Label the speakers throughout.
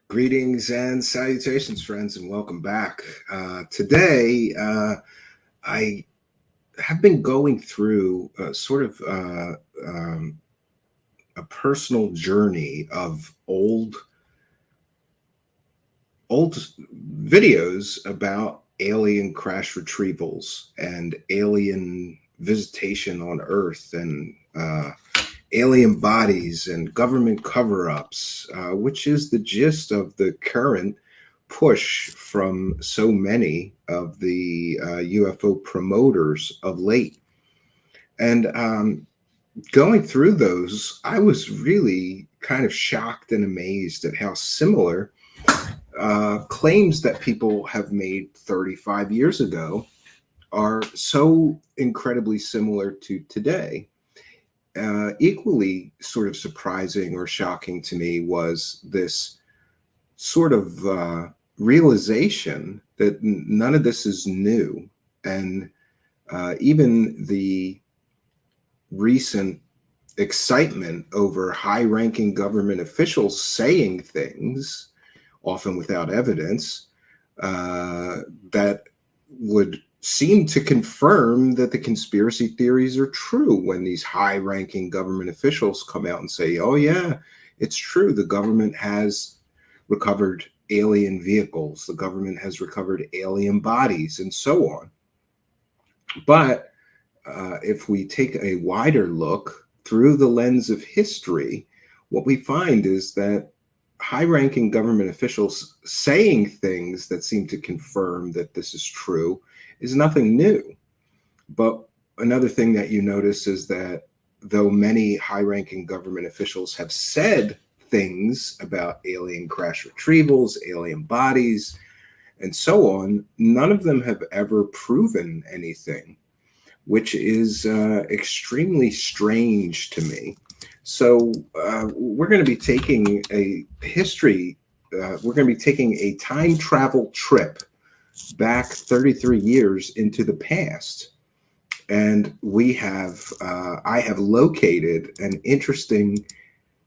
Speaker 1: Greetings and salutations, friends, and welcome back. Today, I have been going through a personal journey of old videos about alien crash retrievals and alien visitation on Earth and alien bodies and government cover-ups, which is the gist of the current push from so many of the UFO promoters of late. And going through those, I was really kind of shocked and amazed at how similar claims that people have made 35 years ago are so incredibly similar to today. Equally sort of surprising or shocking to me was this sort of realization that none of this is new. And even the recent excitement over high ranking government officials saying things, often without evidence, that would seem to confirm that the conspiracy theories are true when these high ranking government officials come out and say, oh, yeah, it's true. The government has recovered alien vehicles, the government has recovered alien bodies, and so on. But if we take a wider look through the lens of history, what we find is that high ranking government officials saying things that seem to confirm that this is true is nothing new. But another thing that you notice is that though many high ranking government officials have said things about alien crash retrievals, alien bodies, and so on, none of them have ever proven anything, which is extremely strange to me. So we're going to be taking we're going to be taking a time travel trip back 33 years into the past. And I have located an interesting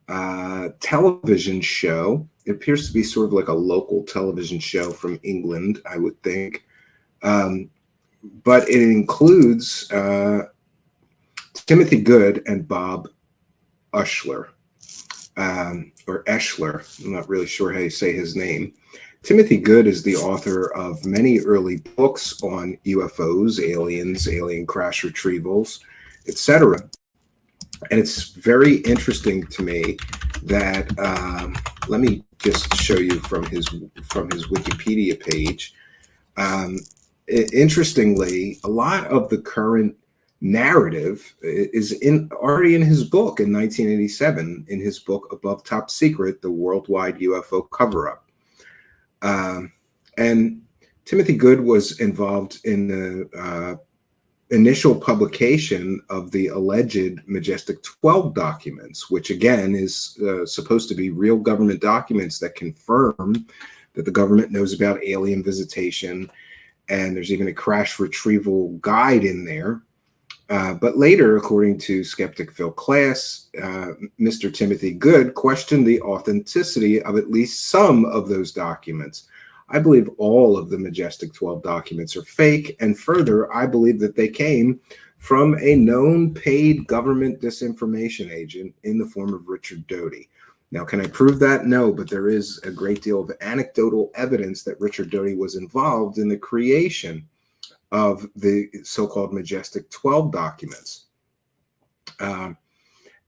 Speaker 1: television show. It appears to be sort of like a local television show from England, I would think. But it includes Timothy Good and Bob Oechsler, or Oechsler. I'm not really sure how you say his name. Timothy Good is the author of many early books on UFOs, aliens, alien crash retrievals, etc. And it's very interesting to me that let me just show you from his Wikipedia page. Interestingly, a lot of the current narrative is already in his book in 1987, in his book Above Top Secret: The Worldwide UFO Cover-Up. And Timothy Good was involved in the initial publication of the alleged Majestic 12 documents, which again is supposed to be real government documents that confirm that the government knows about alien visitation. And there's even a crash retrieval guide in there. But later, according to skeptic Phil Klass, Mr. Timothy Good questioned the authenticity of at least some of those documents. I believe all of the Majestic 12 documents are fake. And further, I believe that they came from a known paid government disinformation agent in the form of Richard Doty. Now, can I prove that? No, but there is a great deal of anecdotal evidence that Richard Doty was involved in the creation of the so-called Majestic 12 documents. And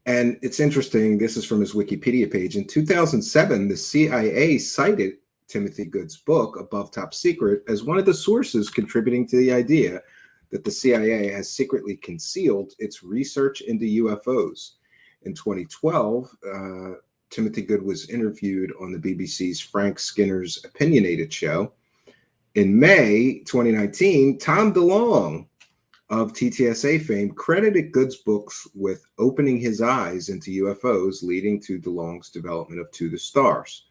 Speaker 1: it's interesting, this is from his Wikipedia page. In 2007, the CIA cited Timothy Good's book, Above Top Secret, as one of the sources contributing to the idea that the CIA has secretly concealed its research into UFOs. In 2012, Timothy Good was interviewed on the BBC's Frank Skinner's Opinionated show. In May 2019, Tom DeLonge of TTSA fame credited Good's books with opening his eyes into UFOs, leading to DeLonge's development of To the Stars.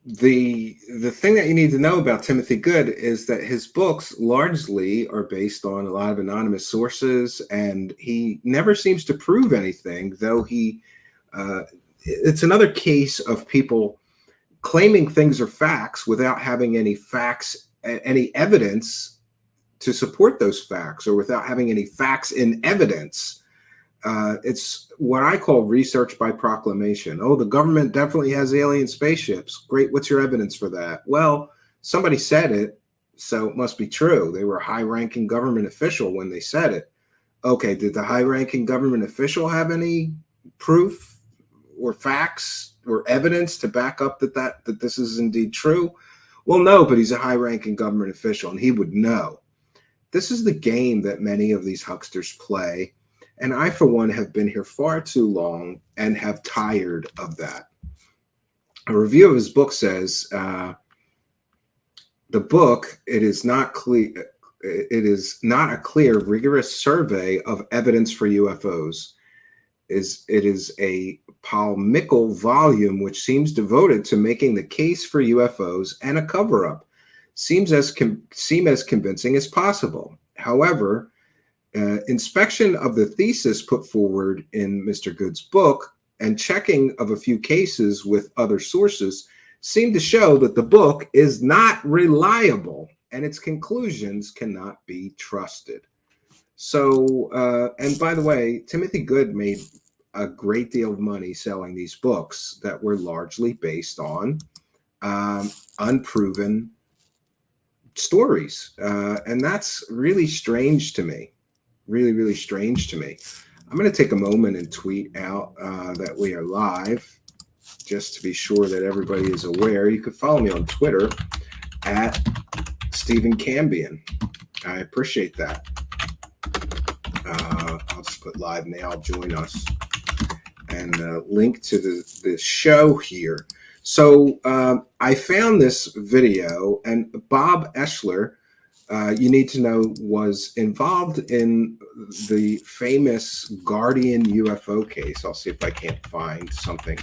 Speaker 1: The thing that you need to know about Timothy Good is that his books largely are based on a lot of anonymous sources, and he never seems to prove anything, though he it's another case of people claiming things are facts without having any facts, any evidence to support those facts, or without having any facts in evidence. It's what I call research by proclamation. Oh, the government definitely has alien spaceships. Great. What's your evidence for that? Well, somebody said it, so it must be true. They were a high-ranking government official when they said it. Okay, did the high-ranking government official have any proof or facts or evidence to back up that this is indeed true? Well, no, but he's a high-ranking government official, and he would know. This is the game that many of these hucksters play. And I, for one, have been here far too long and have tired of that. A review of his book says, the book, it is not a clear, rigorous survey of evidence for UFOs. It is a polemical volume which seems devoted to making the case for UFOs and a cover-up. Seem as convincing as possible. However, inspection of the thesis put forward in Mr. Good's book and checking of a few cases with other sources seem to show that the book is not reliable and its conclusions cannot be trusted. So, and by the way, Timothy Good made a great deal of money selling these books that were largely based on unproven stories. And that's really strange to me. Really, really strange to me. I'm going to take a moment and tweet out that we are live, just to be sure that everybody is aware. You can follow me on Twitter at Stephen Cambion. I appreciate that. I'll just put live now, join us, and link to the show here. So I found this video, and Bob Oechsler, you need to know, was involved in the famous Guardian UFO case. I'll see if I can't find something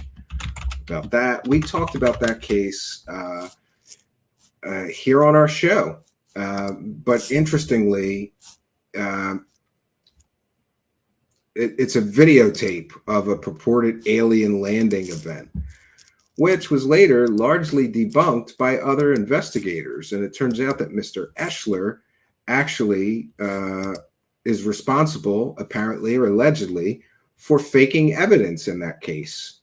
Speaker 1: about that. We talked about that case here on our show. But interestingly, it's a videotape of a purported alien landing event, which was later largely debunked by other investigators. And it turns out that Mr. Oechsler actually is responsible, apparently or allegedly, for faking evidence in that case,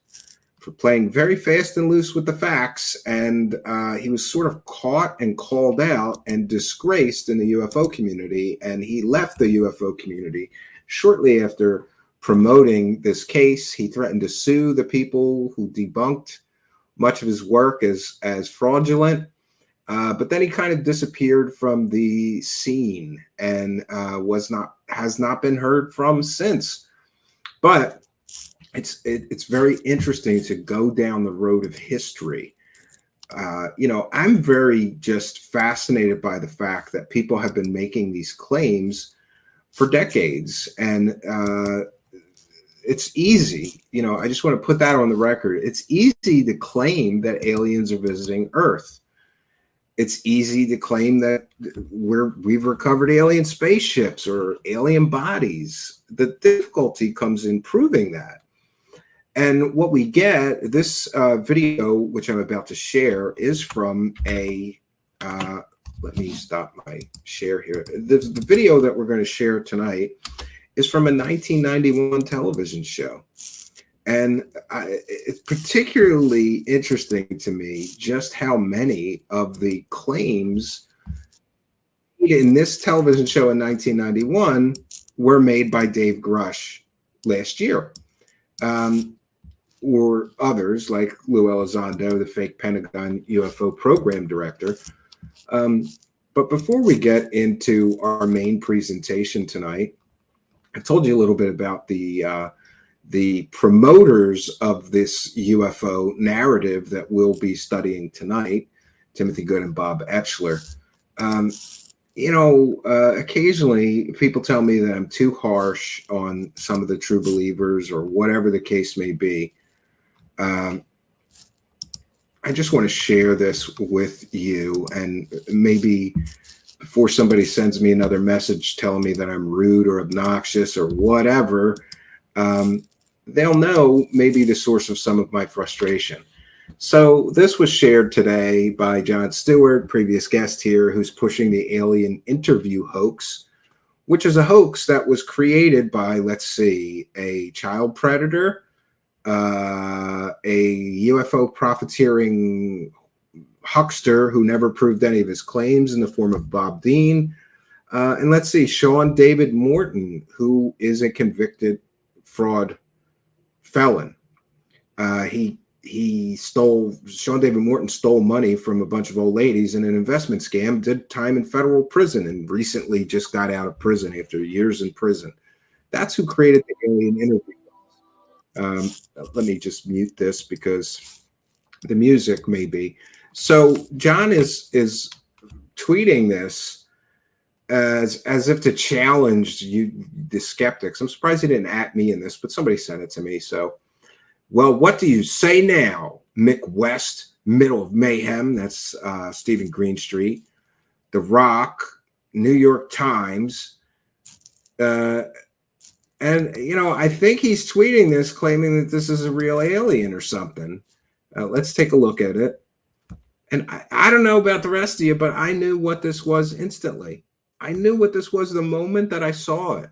Speaker 1: for playing very fast and loose with the facts. And he was sort of caught and called out and disgraced in the UFO community. And he left the UFO community shortly after promoting this case. He threatened to sue the people who debunked much of his work as fraudulent, but then he kind of disappeared from the scene and has not been heard from since. But it's very interesting to go down the road of history. I'm very just fascinated by the fact that people have been making these claims for decades, and it's easy, I just want to put that on the record. It's easy to claim that aliens are visiting Earth. It's easy to claim that we've recovered alien spaceships or alien bodies. The difficulty comes in proving that. And what we get, this video, which I'm about to share, is from let me stop my share here. The video that we're going to share tonight is from a 1991 television show. And it's particularly interesting to me just how many of the claims in this television show in 1991 were made by Dave Grush last year. Or others like Lou Elizondo, the fake Pentagon UFO program director. But before we get into our main presentation tonight, I've told you a little bit about the promoters of this UFO narrative that we'll be studying tonight, Timothy Good and Bob Oechsler. Occasionally people tell me that I'm too harsh on some of the true believers or whatever the case may be. I just want to share this with you, and maybe before somebody sends me another message telling me that I'm rude or obnoxious or whatever, they'll know maybe the source of some of my frustration. So this was shared today by Jon Stewart, previous guest here, who's pushing the alien interview hoax, which is a hoax that was created by, let's see, a child predator, a UFO profiteering huckster who never proved any of his claims in the form of Bob Dean, and let's see, Sean David Morton, who is a convicted fraud felon. Sean David Morton stole money from a bunch of old ladies in an investment scam, did time in federal prison, and recently just got out of prison after years in prison. That's who created the alien interview. Let me just mute this because the music may be. So John is tweeting this as if to challenge you, the skeptics. I'm surprised he didn't at me in this, but somebody sent it to me. So, well, what do you say now, Mick West, Middle of Mayhem? That's Stephen Greenstreet, The Rock, New York Times. And, you know, I think he's tweeting this, claiming that this is a real alien or something. Let's take a look at it. And I don't know about the rest of you, but I knew what this was instantly. I knew what this was the moment that I saw it.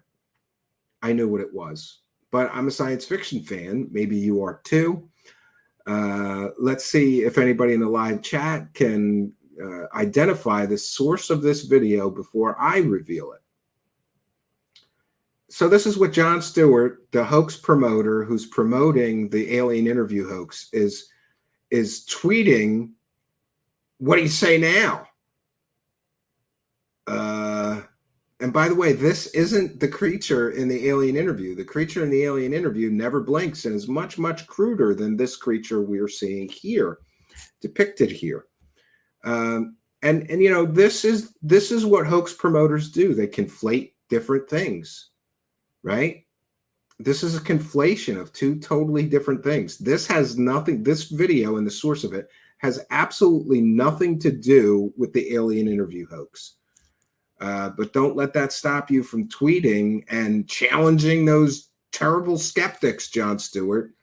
Speaker 1: I knew what it was. But I'm a science fiction fan. Maybe you are too. Let's see if anybody in the live chat can identify the source of this video before I reveal it. So this is what Jon Stewart, the hoax promoter who's promoting the alien interview hoax, is tweeting. What do you say now? And by the way, this isn't the creature in the alien interview. The creature in the alien interview never blinks and is much, much cruder than this creature we're seeing here, depicted here. And you know, this is what hoax promoters do. They conflate different things, right? This is a conflation of two totally different things. This has nothing, this video and the source of it has absolutely nothing to do with the alien interview hoax. But don't let that stop you from tweeting and challenging those terrible skeptics, Jon Stewart.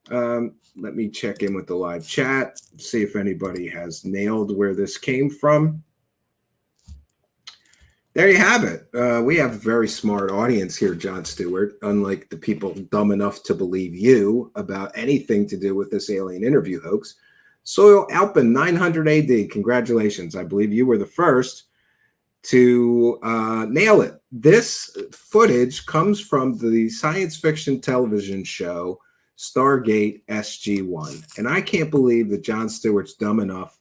Speaker 1: Let me check in with the live chat, see if anybody has nailed where this came from. There you have it. We have a very smart audience here, Jon Stewart, unlike the people dumb enough to believe you about anything to do with this alien interview hoax. Soil Alpin 900 AD, congratulations. I believe you were the first to nail it. This footage comes from the science fiction television show Stargate SG-1. And I can't believe that Jon Stewart's dumb enough.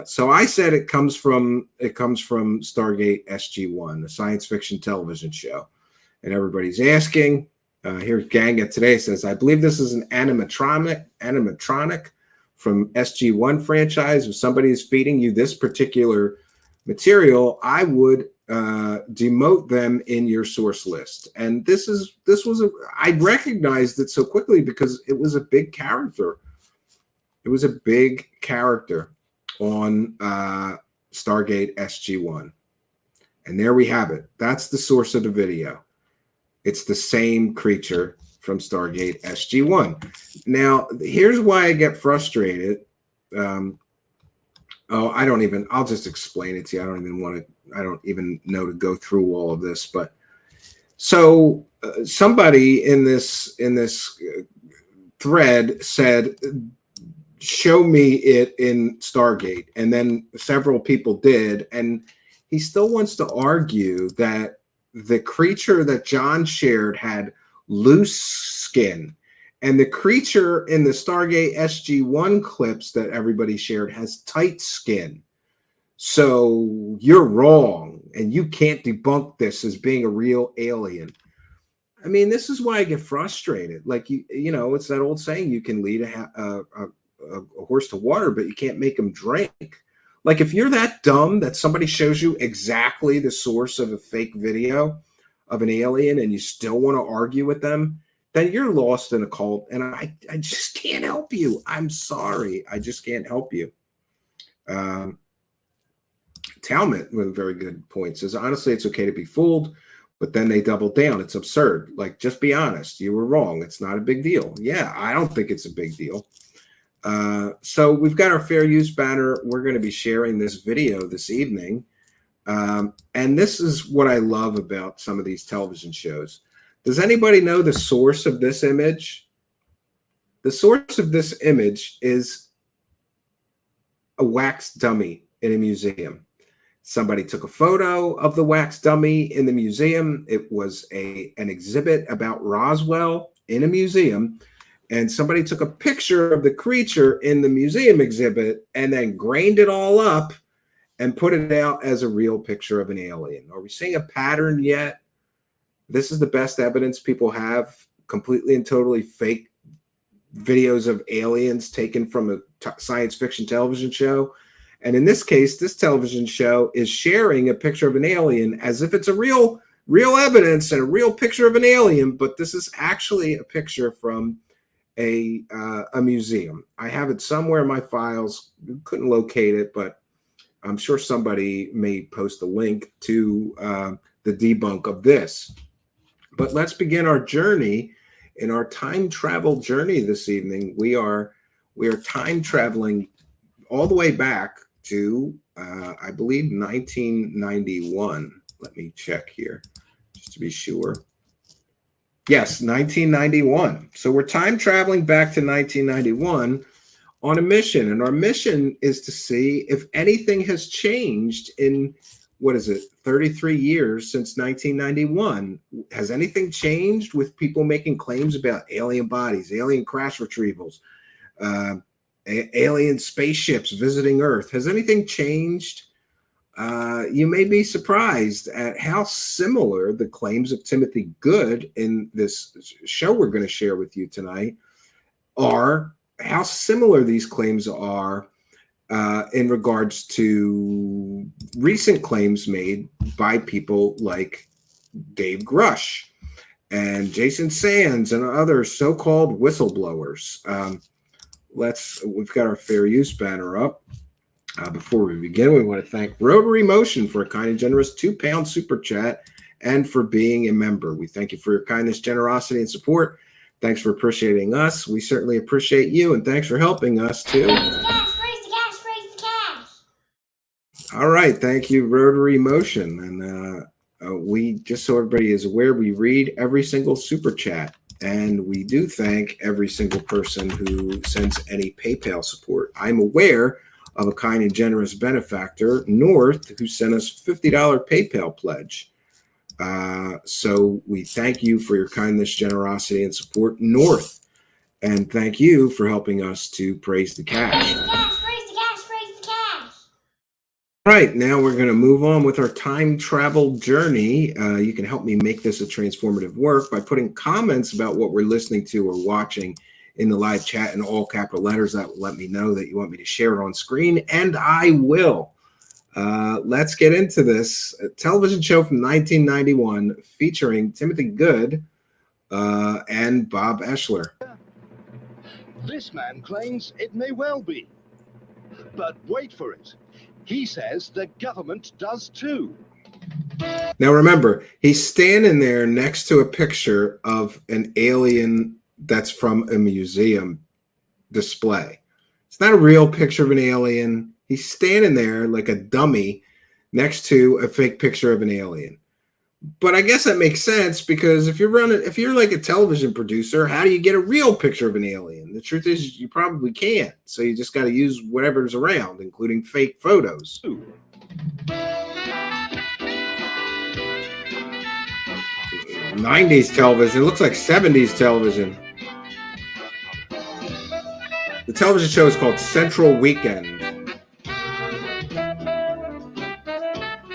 Speaker 1: So I said it comes from Stargate SG-1, the science fiction television show. And everybody's asking. Here's Ganga today says, I believe this is an animatronic from SG-1 franchise. If somebody is feeding you this particular material, I would demote them in your source list. And I recognized it so quickly because it was a big character. It was a big character on Stargate SG-1. And there we have it. That's the source of the video. It's the same creature from Stargate SG-1. Now, here's why I get frustrated. I'll just explain it to you. I don't even know to go through all of this. But so somebody in this thread said, show me it in Stargate. And then several people did. And he still wants to argue that the creature that John shared had loose skin. And the creature in the Stargate SG-1 clips that everybody shared has tight skin. So you're wrong. And you can't debunk this as being a real alien. I mean, this is why I get frustrated. Like, you know, it's that old saying, you can lead a horse to water, but you can't make him drink. Like, if you're that dumb that somebody shows you exactly the source of a fake video of an alien and you still want to argue with them, then you're lost in a cult. And I just can't help you. I'm sorry. I just can't help you. Talmud, with a very good point, says, honestly, it's okay to be fooled. But then they double down. It's absurd. Like, just be honest. You were wrong. It's not a big deal. Yeah, I don't think it's a big deal. So we've got our fair use banner. We're going to be sharing this video this evening. And this is what I love about some of these television shows. Does anybody know the source of this image? The source of this image is a wax dummy in a museum. Somebody took a photo of the wax dummy in the museum. It was an exhibit about Roswell in a museum. And somebody took a picture of the creature in the museum exhibit and then grained it all up and put it out as a real picture of an alien. Are we seeing a pattern yet? This is the best evidence people have, completely and totally fake videos of aliens taken from a science fiction television show. And in this case, this television show is sharing a picture of an alien as if it's a real evidence and a real picture of an alien, but this is actually a picture from a museum. I have it somewhere in my files. Couldn't locate it, but I'm sure somebody may post a link to the debunk of this. But let's begin our journey. In our time travel journey this evening, we are time traveling all the way back to I believe 1991. Let me check here just to be sure. Yes, 1991. So we're time traveling back to 1991 on a mission, and our mission is to see if anything has changed in, what is it, 33 years since 1991. Has anything changed with people making claims about alien bodies, alien crash retrievals, alien spaceships visiting Earth? Has anything changed? You may be surprised at how similar the claims of Timothy Good in this show we're going to share with you tonight are, how similar these claims are in regards to recent claims made by people like Dave Grush and Jason Sands and other so-called whistleblowers. We've got our fair use banner up. Before we begin, we want to thank Rotary Motion for a kind and generous £2 super chat and for being a member. We thank you for your kindness, generosity, and support. Thanks for appreciating us. We certainly appreciate you, and thanks for helping us too.
Speaker 2: Raise the cash, raise the cash, raise the cash.
Speaker 1: All right, thank you, Rotary Motion. And we, just so everybody is aware, we read every single super chat, and we do thank every single person who sends any PayPal support. I'm aware of a kind and generous benefactor, North, who sent us $50 PayPal pledge. So we thank you for your kindness, generosity, and support, North. And thank you for helping us to praise the cash.
Speaker 2: Raise the cash, raise the cash, raise the cash.
Speaker 1: All right, now we're going to move on with our time travel journey. You can help me make this a transformative work by putting comments about what we're listening to or watching in the live chat in all capital letters. That will let me know that you want me to share it on screen, and I will. Let's get into this. A television show from 1991 featuring Timothy Good and Bob Oechsler.
Speaker 3: This man claims it may well be. But wait for it. He says the government does too.
Speaker 1: Now remember, he's standing there next to a picture of an alien that's from a museum display. It's not a real picture of an alien. He's standing there like a dummy next to a fake picture of an alien. But I guess that makes sense, because if you're like a television producer, how do you get a real picture of an alien? The truth is you probably can't. So you just got to use whatever's around, including fake photos. 90s television. It looks like 70s television. The television show is called Central Weekend.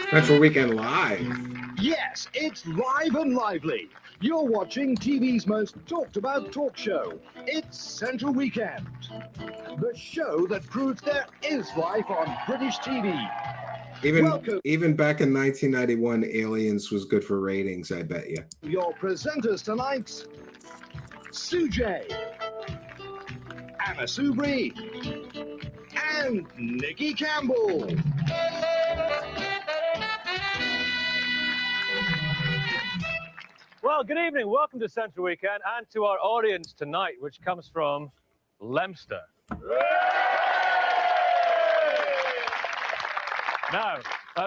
Speaker 1: Central Weekend Live.
Speaker 3: Yes, it's live and lively. You're watching TV's most talked about talk show. It's Central Weekend, the show that proves there is life on British TV.
Speaker 1: Even back in 1991, Aliens was good for ratings, I bet you.
Speaker 3: Your presenters tonight, Sujay, Anna Subri, and Nikki Campbell.
Speaker 4: Well, good evening. Welcome to Central Weekend and to our audience tonight, which comes from Leicester. Now,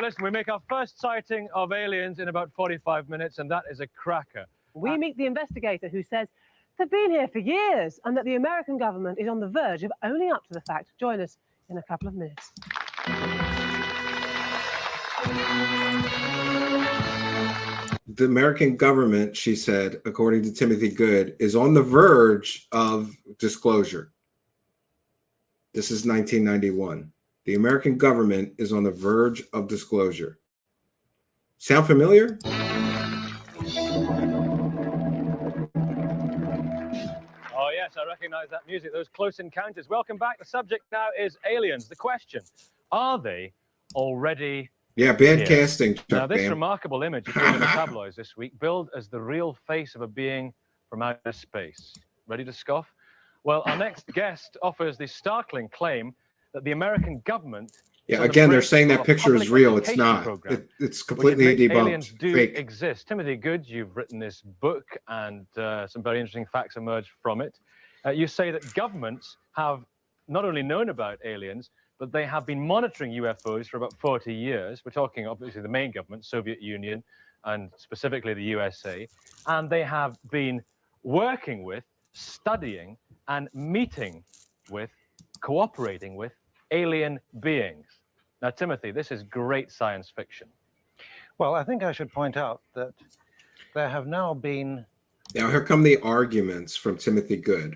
Speaker 4: listen, we make our first sighting of aliens in about 45 minutes, and that is a cracker.
Speaker 5: We meet the investigator who says they've been here for years and that the American government is on the verge of owning up to the fact. Join us in a couple of minutes.
Speaker 1: The American government, she said, according to Timothy Good, is on the verge of disclosure. This is 1991. The American government is on the verge of disclosure. Sound familiar?
Speaker 4: Oh, yes, I recognize that music, those close encounters. Welcome back. The subject now is aliens. The question, are they already
Speaker 1: Yeah, bad
Speaker 4: here?
Speaker 1: casting.
Speaker 4: Now, this
Speaker 1: Bam.
Speaker 4: remarkable image appeared in the tabloids this week, billed as the real face of a being from outer space. Ready to scoff? Well, our next guest offers the startling claim that the American government...
Speaker 1: Yeah, again, they're saying that picture is real. It's not. It's completely
Speaker 4: Aliens
Speaker 1: debunked.
Speaker 4: do
Speaker 1: Fake.
Speaker 4: exist. Timothy Good, you've written this book, and some very interesting facts emerge from it. You say that governments have not only known about aliens, but they have been monitoring UFOs for about 40 years. We're talking, obviously, the main government, Soviet Union, and specifically the USA. And they have been working with, studying, and meeting with, cooperating with alien beings. Now, Timothy, this is great science fiction.
Speaker 6: Well, I think I should point out that there have now been...
Speaker 1: Now, here come the arguments from Timothy Good.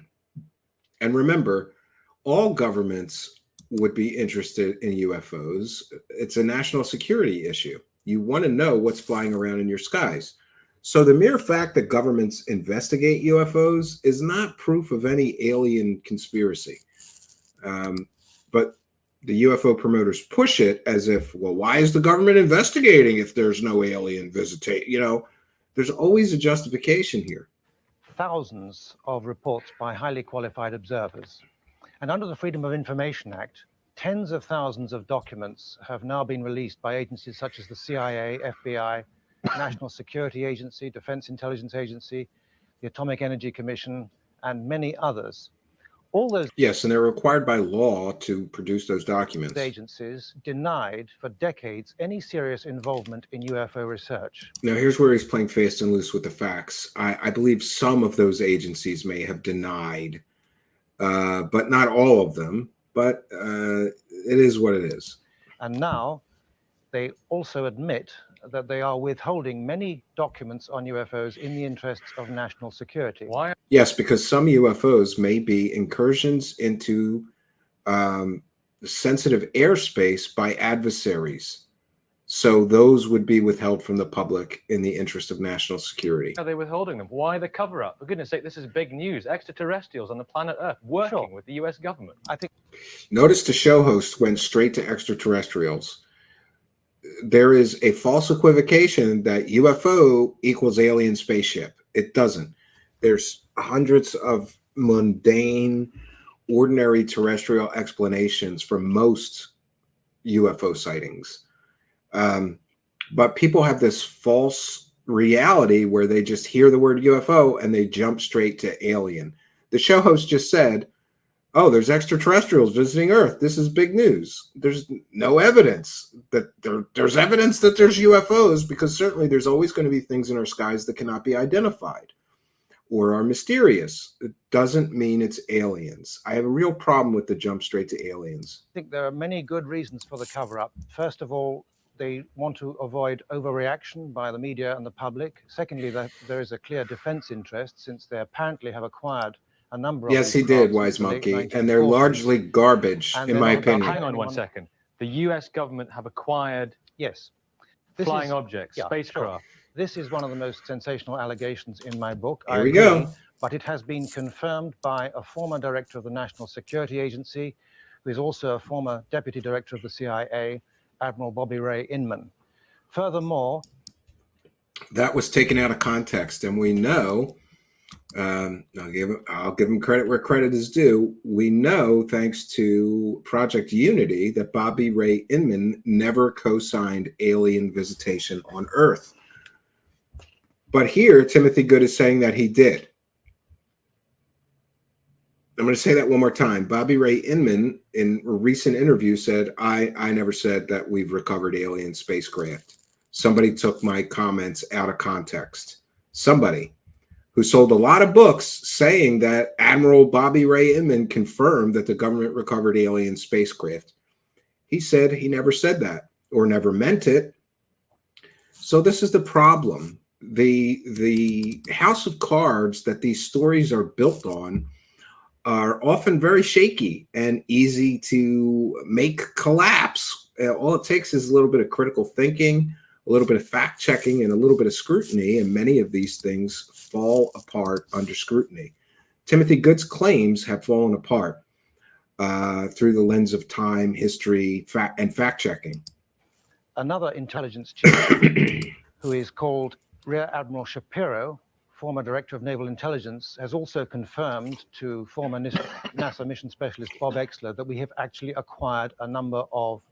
Speaker 1: And remember, all governments would be interested in UFOs. It's a national security issue. You want to know what's flying around in your skies. So the mere fact that governments investigate UFOs is not proof of any alien conspiracy. But the UFO promoters push it as if, well, why is the government investigating if there's no alien visitation? You know, there's always a justification here.
Speaker 6: Thousands of reports by highly qualified observers. And under the Freedom of Information Act, tens of thousands of documents have now been released by agencies such as the CIA, FBI, National Security Agency, Defense Intelligence Agency, the Atomic Energy Commission, and many others. All those
Speaker 1: Yes, and they're required by law to produce those documents.
Speaker 6: agencies denied for decades any serious involvement in UFO research.
Speaker 1: Now, here's where he's playing fast and loose with the facts. I believe some of those agencies may have denied, but not all of them. But it is what it is.
Speaker 6: And now they also admit that they are withholding many documents on UFOs in the interests of national security.
Speaker 4: Why?
Speaker 1: Yes, because some UFOs may be incursions into sensitive airspace by adversaries. So those would be withheld from the public in the interest of national security.
Speaker 4: Are they withholding them? Why the cover-up? For goodness sake, this is big news. Extraterrestrials on the planet Earth working with the US government.
Speaker 6: I think.
Speaker 1: Notice the show host went straight to extraterrestrials. There is a false equivocation that UFO equals alien spaceship. It doesn't. There's hundreds of mundane, ordinary terrestrial explanations for most UFO sightings. But people have this false reality where they just hear the word UFO and they jump straight to alien. The show host just said, oh, there's extraterrestrials visiting Earth. This is big news. There's no evidence that there's evidence that there's UFOs, because certainly there's always going to be things in our skies that cannot be identified or are mysterious. It doesn't mean it's aliens. I have a real problem with the jump straight to aliens.
Speaker 6: I think there are many good reasons for the cover-up. First of all, they want to avoid overreaction by the media and the public. Secondly, that there is a clear defense interest, since they apparently have acquired a number of...
Speaker 1: Yes, he did, Wise Monkey, and they're largely garbage, in my opinion.
Speaker 4: Hang on one second. The US government have acquired flying objects, spacecraft.
Speaker 6: Sure. This is one of the most sensational allegations in my book.
Speaker 1: Here we go.
Speaker 6: But it has been confirmed by a former director of the National Security Agency, who is also a former deputy director of the CIA, Admiral Bobby Ray Inman. Furthermore...
Speaker 1: That was taken out of context, and we know... I'll give him credit where credit is due. We know, thanks to Project Unity, that Bobby Ray Inman never co-signed alien visitation on Earth. But here, Timothy Good is saying that he did. I'm going to say that one more time. Bobby Ray Inman, in a recent interview, said, I never said that we've recovered alien spacecraft. Somebody took my comments out of context. Somebody who sold a lot of books saying that Admiral Bobby Ray Inman confirmed that the government recovered alien spacecraft. He said he never said that or never meant it. So this is the problem. The house of cards that these stories are built on are often very shaky and easy to make collapse. All it takes is a little bit of critical thinking, a little bit of fact checking, and a little bit of scrutiny, and many of these things fall apart under scrutiny. Timothy Good's claims have fallen apart through the lens of time, history, and fact checking. Another
Speaker 6: intelligence chief, who is called Rear Admiral Shapiro, former director of naval intelligence, has also confirmed to former NASA mission specialist Bob Oechsler that we have actually acquired a number of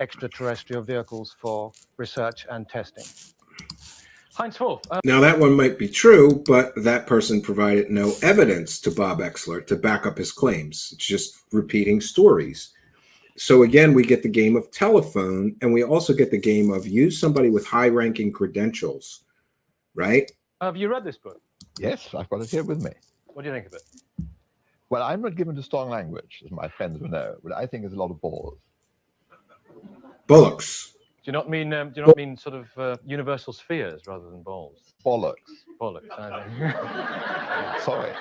Speaker 6: extraterrestrial vehicles for research and testing.
Speaker 4: Heinz Wolf.
Speaker 1: Now, that one might be true, but that person provided no evidence to Bob Oechsler to back up his claims. It's just repeating stories. So again, we get the game of telephone, and we also get the game of use somebody with high-ranking credentials, right?
Speaker 4: Have you read this book?
Speaker 7: Yes, I've got it here with me.
Speaker 4: What do you think of it?
Speaker 7: Well, I'm not given to strong language, as my friends will know, but I think it's a lot of balls.
Speaker 1: Bullocks.
Speaker 4: Do you not mean sort of universal spheres rather than balls?
Speaker 7: Bollocks.
Speaker 4: Bollocks.
Speaker 7: Sorry.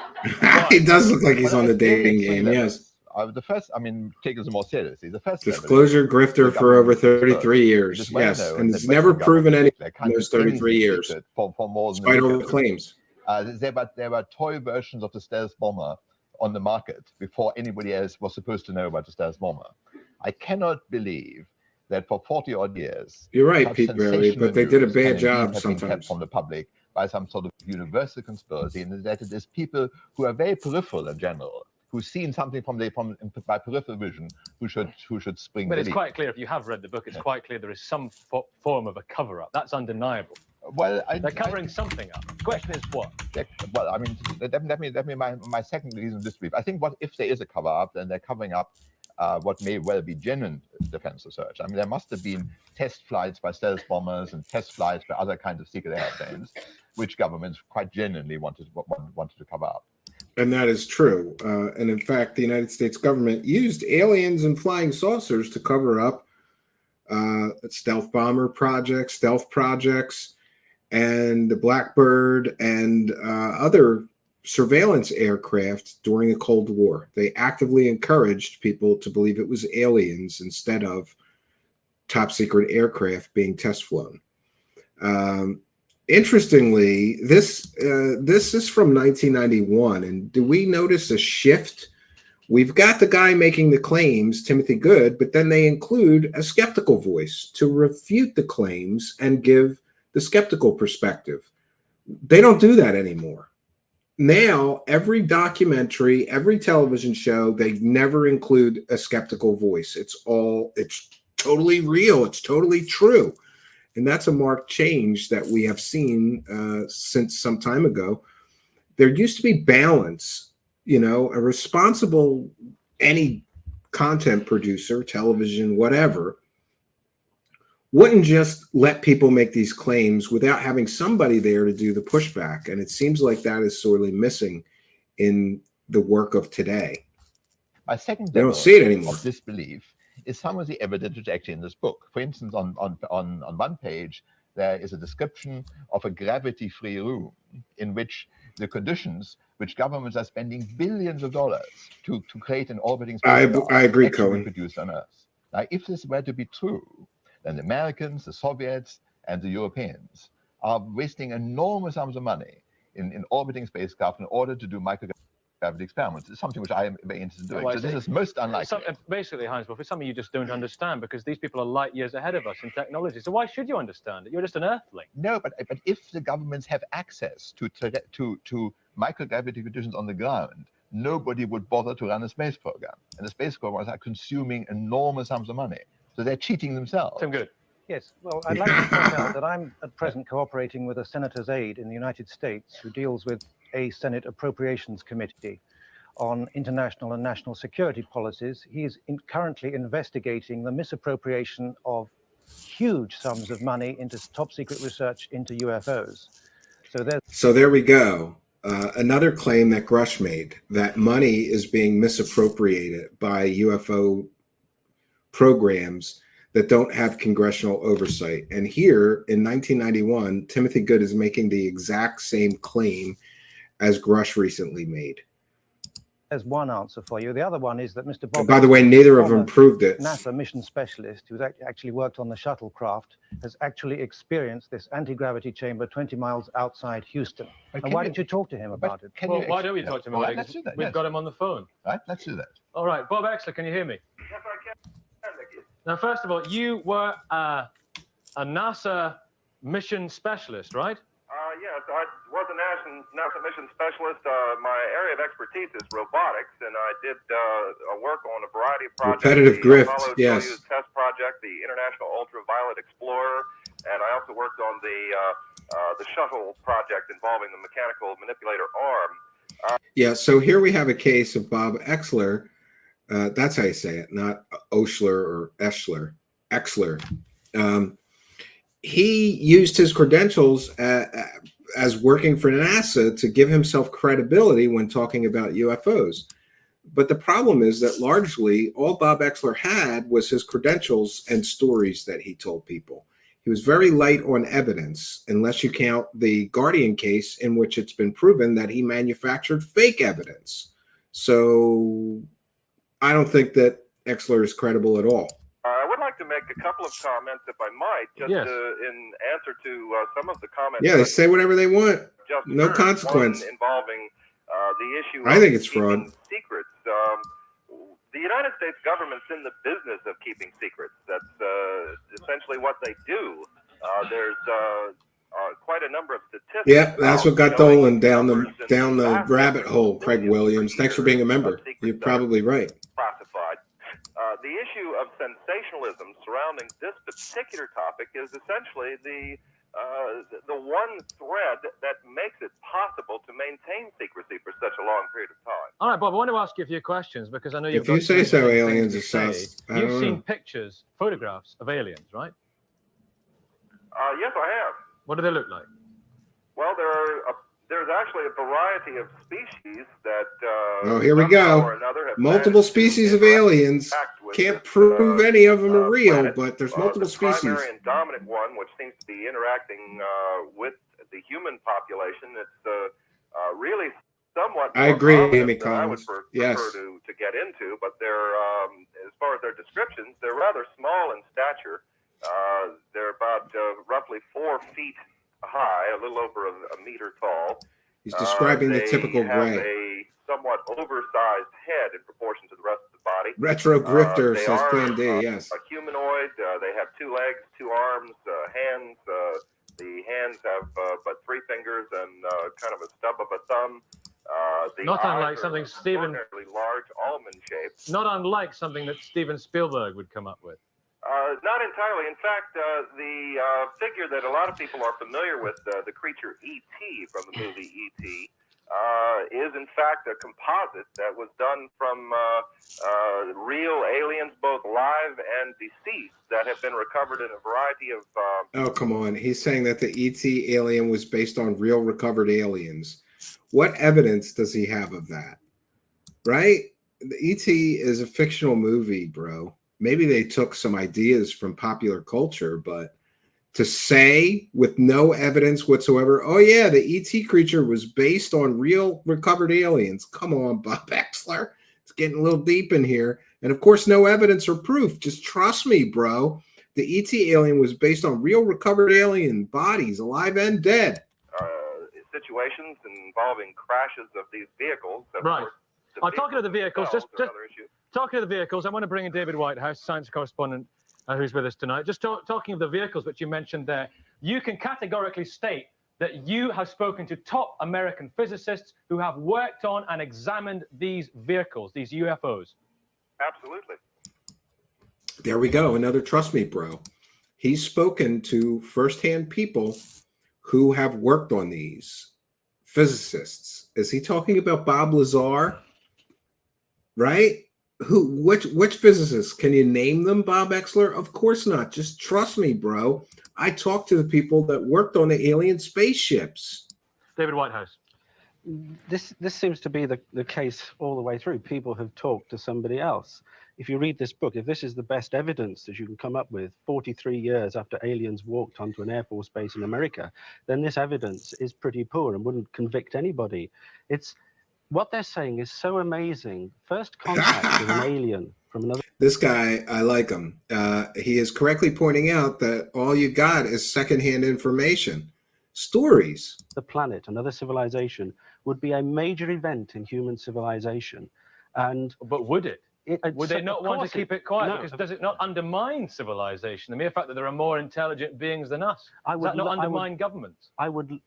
Speaker 1: He does look like he's on the dating game, yes.
Speaker 7: The first, I mean, taking it more seriously, the first
Speaker 1: disclosure grifter for over 33 years, yes, and has never proven anything in those 33 years,
Speaker 7: for more than
Speaker 1: despite all the claims.
Speaker 7: There were toy versions of the stealth bomber on the market before anybody else was supposed to know about the stealth bomber. I cannot believe that for 40 odd years,
Speaker 1: you're right, Pete Barry, but they did a bad job sometimes
Speaker 7: from the public by some sort of universal conspiracy, and that it is people who are very peripheral in general, who've seen something by peripheral vision, who should spring.
Speaker 4: But it's quite clear, if you have read the book, it's quite clear there is some form of a cover-up. That's undeniable.
Speaker 7: Well,
Speaker 4: they're covering something up. The question is what?
Speaker 7: Well, I mean, let me my second reason this week. I think what if there is a cover-up, then they're covering up what may well be genuine defense research. I mean, there must have been test flights by stealth bombers and test flights by other kinds of secret airplanes, which governments quite genuinely wanted to cover up.
Speaker 1: And that is true. And in fact, the United States government used aliens and flying saucers to cover up stealth bomber projects, stealth projects, and the Blackbird and other surveillance aircraft during the Cold War. They actively encouraged people to believe it was aliens instead of top secret aircraft being test flown. Interestingly, this is from 1991, and do we notice a shift? We've got the guy making the claims, Timothy Good, but then they include a skeptical voice to refute the claims and give the skeptical perspective. They don't do that anymore. Now, every documentary, every television show, they never include a skeptical voice. It's totally real. It's totally true. And that's a marked change that we have seen since some time ago. There used to be balance, a responsible, any content producer, television, whatever, wouldn't just let people make these claims without having somebody there to do the pushback. And it seems like that is sorely missing in the work of today.
Speaker 7: My second
Speaker 1: they don't see it anymore.
Speaker 7: Of disbelief is some of the evidence which actually in this book. For instance, on one page, there is a description of a gravity-free room in which the conditions which governments are spending billions of dollars to create an orbiting spacecraft
Speaker 1: I agree, Cohen.
Speaker 7: Produced on Earth. Now, if this were to be true, then the Americans, the Soviets, and the Europeans are wasting enormous sums of money in orbiting spacecraft in order to do microgravity experiments. It's something which I am very interested in doing. So this is most unlikely.
Speaker 4: Basically, Heinz Wolf, it's something you just don't understand because these people are light years ahead of us in technology. So why should you understand it? You're just an earthling.
Speaker 7: No, but if the governments have access to microgravity conditions on the ground, nobody would bother to run a space program. And the space programs are consuming enormous sums of money. So they're cheating themselves.
Speaker 4: Tim Good.
Speaker 6: Yes, well, I'd like to point out that I'm at present cooperating with a senator's aide in the United States who deals with a Senate Appropriations Committee on international and national security policies. He is currently investigating the misappropriation of huge sums of money into top secret research into UFOs.
Speaker 1: So there we go. Another claim that Grush made, that money is being misappropriated by UFO programs that don't have congressional oversight. And here in 1991, Timothy Good is making the exact same claim as Grush recently made.
Speaker 6: There's one answer for you. The other one is that Mr. Bob,
Speaker 1: And by the way, neither of them proved it.
Speaker 6: NASA mission specialist who's actually worked on the shuttlecraft has actually experienced this anti-gravity chamber 20 miles outside Houston. And why didn't you talk to him about it?
Speaker 4: Well, why don't we talk to him about it?
Speaker 7: Let's do that.
Speaker 4: We've got him on the phone.
Speaker 7: Right, let's do that.
Speaker 4: All right, Bob Oechsler, can you hear me?
Speaker 8: Yes, I can.
Speaker 4: Now, first of all, you were a NASA mission specialist, right?
Speaker 8: Yes, I was a NASA mission specialist. My area of expertise is robotics, and I did work on a variety of projects.
Speaker 1: Repetitive grift,
Speaker 8: Apollo
Speaker 1: yes.
Speaker 8: Soyuz test project, the International Ultraviolet Explorer, and I also worked on the shuttle project involving the mechanical manipulator arm.
Speaker 1: Yeah, so here we have a case of Bob Oechsler. That's how you say it, not Oechsler or Eschler. Oechsler. He used his credentials as working for NASA to give himself credibility when talking about UFOs. But the problem is that largely all Bob Oechsler had was his credentials and stories that he told people. He was very light on evidence, unless you count the Guardian case in which it's been proven that he manufactured fake evidence. So I don't think that Oechsler is credible at all.
Speaker 8: I would like to make a couple of comments, if I might, just
Speaker 4: Yes.
Speaker 8: in answer to some of the comments.
Speaker 1: Yeah, they say whatever they want.
Speaker 8: Just
Speaker 1: No
Speaker 8: heard.
Speaker 1: consequence.
Speaker 8: One involving the issue.
Speaker 1: I
Speaker 8: of
Speaker 1: think it's fraud.
Speaker 8: keeping secrets. The United States government's in the business of keeping secrets. That's essentially what they do. There's quite a number of statistics.
Speaker 1: Yeah, that's what got
Speaker 8: showing
Speaker 1: Dolan down
Speaker 8: numbers
Speaker 1: the
Speaker 8: and
Speaker 1: rabbit hole, Craig
Speaker 8: millions per
Speaker 1: Williams. Thanks for
Speaker 8: year
Speaker 1: being a
Speaker 8: of
Speaker 1: member.
Speaker 8: secrets
Speaker 1: You're
Speaker 8: that are
Speaker 1: probably right.
Speaker 8: classified. The issue of sensationalism surrounding this particular topic is essentially the one thread that makes it possible to maintain secrecy for such a long period of time.
Speaker 4: All right, Bob, I want to ask you a few questions because I know you've
Speaker 1: If you
Speaker 4: got
Speaker 1: say
Speaker 4: some
Speaker 1: so,
Speaker 4: interesting
Speaker 1: aliens
Speaker 4: things
Speaker 1: are
Speaker 4: to
Speaker 1: sus.
Speaker 4: say.
Speaker 1: I
Speaker 4: You've
Speaker 1: don't
Speaker 4: seen
Speaker 1: know.
Speaker 4: pictures, photographs of aliens, right?
Speaker 8: Yes, I have.
Speaker 4: What do they look like?
Speaker 8: Well, there's actually a variety of species that
Speaker 1: Oh, here we
Speaker 8: somehow
Speaker 1: go.
Speaker 8: or another have
Speaker 1: Multiple
Speaker 8: managed to
Speaker 1: species of
Speaker 8: interact
Speaker 1: aliens.
Speaker 8: with
Speaker 1: Can't
Speaker 8: this,
Speaker 1: prove any of them are real,
Speaker 8: planet.
Speaker 1: but there's multiple
Speaker 8: The
Speaker 1: species.
Speaker 8: primary and dominant one, which seems to be interacting with the human population, it's really somewhat.
Speaker 1: I
Speaker 8: more
Speaker 1: agree,
Speaker 8: prominent
Speaker 1: Amy
Speaker 8: than I would
Speaker 1: Collins.
Speaker 8: prefer
Speaker 1: Yes.
Speaker 8: to get into, but they're as far as their descriptions, they're rather small in stature. They're about roughly 4 feet high, a little over a meter tall.
Speaker 1: He's describing the typical
Speaker 8: They have
Speaker 1: gray.
Speaker 8: a somewhat oversized head in proportion to the rest of the body.
Speaker 1: Retro grifter,
Speaker 8: They
Speaker 1: says
Speaker 8: are,
Speaker 1: Plan D, yes.
Speaker 8: A humanoid. They have 2 legs, 2 arms, hands. The hands have but 3 fingers and kind of a stub of a thumb. The
Speaker 4: Not
Speaker 8: eyes
Speaker 4: unlike
Speaker 8: are
Speaker 4: something Steven-
Speaker 8: extraordinarily large, almond-shaped.
Speaker 4: Not unlike something that Steven Spielberg would come up with.
Speaker 8: Not entirely. In fact, the figure that a lot of people are familiar with, the creature E.T. from the movie E.T., is in fact a composite that was done from real aliens, both live and deceased, that have been recovered in a variety of...
Speaker 1: Oh, come on. He's saying that the ET alien was based on real recovered aliens. What evidence does he have of that? Right? The ET is a fictional movie, bro. Maybe they took some ideas from popular culture, but to say with no evidence whatsoever, oh yeah, the ET creature was based on real recovered aliens. Come on, Bob Oechsler. It's getting a little deep in here. And of course, no evidence or proof. Just trust me, bro. The ET alien was based on real recovered alien bodies, alive and dead.
Speaker 8: Situations involving crashes of these vehicles. Of
Speaker 4: Right.
Speaker 8: course,
Speaker 4: Talking of the vehicles,
Speaker 8: themselves
Speaker 4: just
Speaker 8: are another issue.
Speaker 4: talking of the vehicles, I want to bring in David Whitehouse, science correspondent, who's with us tonight. Just talking of the vehicles which you mentioned there, you can categorically state that you have spoken to top American physicists who have worked on and examined these vehicles, these UFOs.
Speaker 8: Absolutely.
Speaker 1: There we go. Another trust me, bro. He's spoken to firsthand people who have worked on these physicists. Is he talking about Bob Lazar? Right? Which physicists? Can you name them, Bob Oechsler? Of course not. Just trust me, bro. I talked to the people that worked on the alien spaceships.
Speaker 4: David Whitehouse.
Speaker 9: This seems to be the case all the way through. People have talked to somebody else. If you read this book, if this is the best evidence that you can come up with 43 years after aliens walked onto an Air Force base in America, then this evidence is pretty poor and wouldn't convict anybody. It's what they're saying is so amazing. First contact with an alien from another.
Speaker 1: This guy, I like him. He is correctly pointing out that all you got is secondhand information, stories.
Speaker 9: The planet, another civilization, would be a major event in human civilization.
Speaker 4: But would it? Would they not want to keep it quiet?
Speaker 9: No.
Speaker 4: Because does it not undermine civilization? The mere fact that there are more intelligent beings than us, does that not undermine governments?
Speaker 9: I think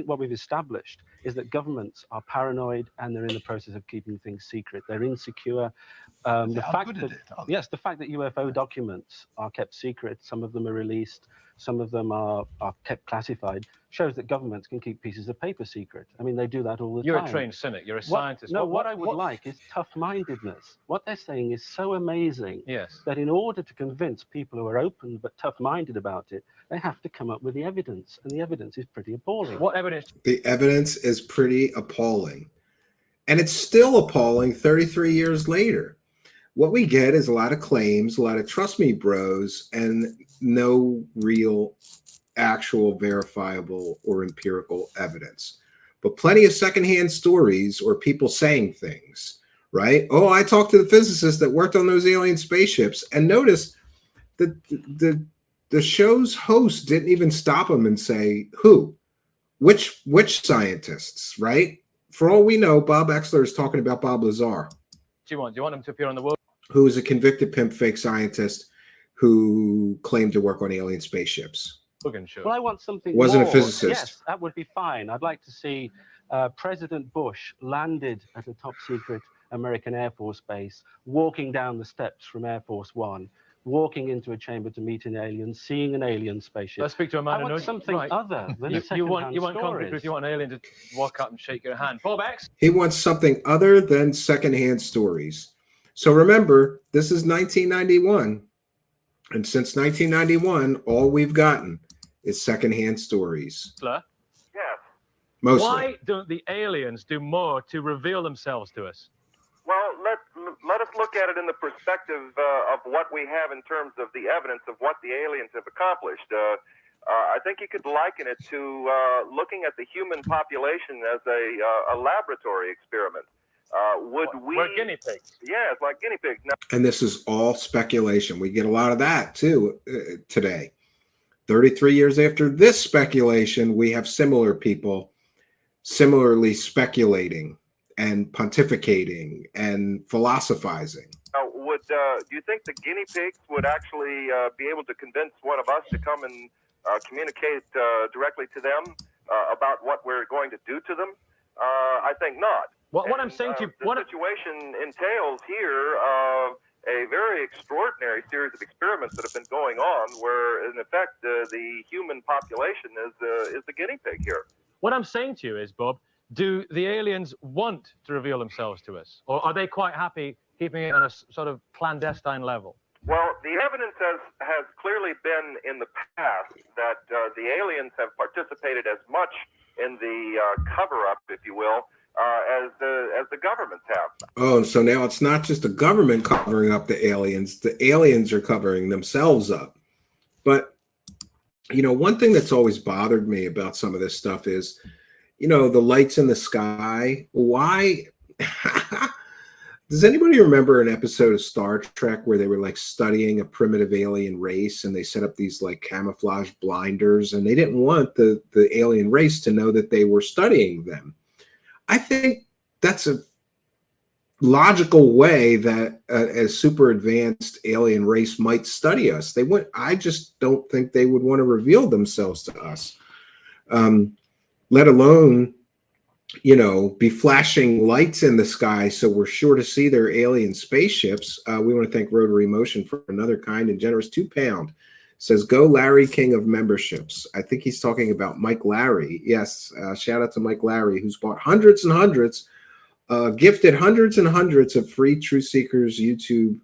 Speaker 9: what we've established is that governments are paranoid and they're in the process of keeping things secret. They're insecure. The fact that UFO documents are kept secret, some of them are released, some of them are kept classified, shows that governments can keep pieces of paper secret. I mean, they do that all the time.
Speaker 4: You're a trained cynic. You're a scientist.
Speaker 9: What I would like is tough-mindedness. What they're saying is so amazing that in order to convince people who are open but tough-minded about it, they have to come up with the evidence, and the evidence is pretty appalling.
Speaker 4: What evidence?
Speaker 1: The evidence is pretty appalling. And it's still appalling 33 years later. What we get is a lot of claims, a lot of trust me bros, and no real actual verifiable or empirical evidence. But plenty of secondhand stories or people saying things, right? Oh, I talked to the physicists that worked on those alien spaceships. And notice that the show's host didn't even stop him and say, who? Which scientists, right? For all we know, Bob Oechsler is talking about Bob Lazar.
Speaker 4: Do you want him to appear on the world?
Speaker 1: Who is a convicted pimp fake scientist who claimed to work on alien spaceships.
Speaker 9: Well, I want something
Speaker 1: Wasn't
Speaker 9: more.
Speaker 1: a physicist.
Speaker 9: Yes, that would be fine. I'd like to see President Bush landed at a top secret American Air Force base, walking down the steps from Air Force One, walking into a chamber to meet an alien, seeing an alien spaceship.
Speaker 4: Let's speak to a man
Speaker 9: I
Speaker 4: who
Speaker 9: want
Speaker 4: knows
Speaker 9: something other than
Speaker 4: you want concrete
Speaker 9: stories.
Speaker 4: proof. You want an alien to walk up and shake your hand. Bob X.
Speaker 1: He wants something other than secondhand stories. So remember, this is 1991. And since 1991, all we've gotten is secondhand stories.
Speaker 4: Yes.
Speaker 1: Mostly.
Speaker 4: Why don't the aliens do more to reveal themselves to us?
Speaker 8: Well, let us look at it in the perspective of what we have in terms of the evidence of what the aliens have accomplished. I think you could liken it to looking at the human population as a laboratory experiment.
Speaker 4: We're guinea pigs.
Speaker 8: Yeah, it's like guinea pigs. Now,
Speaker 1: And this is all speculation. We get a lot of that too today. 33 years after this speculation, we have similar people similarly speculating and pontificating and philosophizing.
Speaker 8: do you think the guinea pigs would actually be able to convince one of us to come and communicate directly to them about what we're going to do to them? I think not.
Speaker 4: What I'm saying to you,
Speaker 8: the situation entails here a very extraordinary series of experiments that have been going on, where in effect the human population is the guinea pig here.
Speaker 4: What I'm saying to you is, Bob, do the aliens want to reveal themselves to us, or are they quite happy keeping it on a sort of clandestine level?
Speaker 8: Well, the evidence has clearly been in the past that the aliens have participated as much in the cover-up, if you will, as the governments have.
Speaker 1: Oh, so now it's not just the government covering up the aliens are covering themselves up. But, you know, one thing that's always bothered me about some of this stuff is, you know, the lights in the sky. Why? Does anybody remember an episode of Star Trek where they were like studying a primitive alien race and they set up these like camouflage blinders and they didn't want the alien race to know that they were studying them? I think that's a logical way that a super advanced alien race might study us. They would. I just don't think they would want to reveal themselves to us, let alone, you know, be flashing lights in the sky so we're sure to see their alien spaceships. We want to thank Rotary Motion for another kind and generous £2 Says, go Larry, king of memberships. I think he's talking about Mike Larry. Yes, shout out to Mike Larry, who's bought hundreds and hundreds, gifted hundreds and hundreds of free Truth Seekers YouTube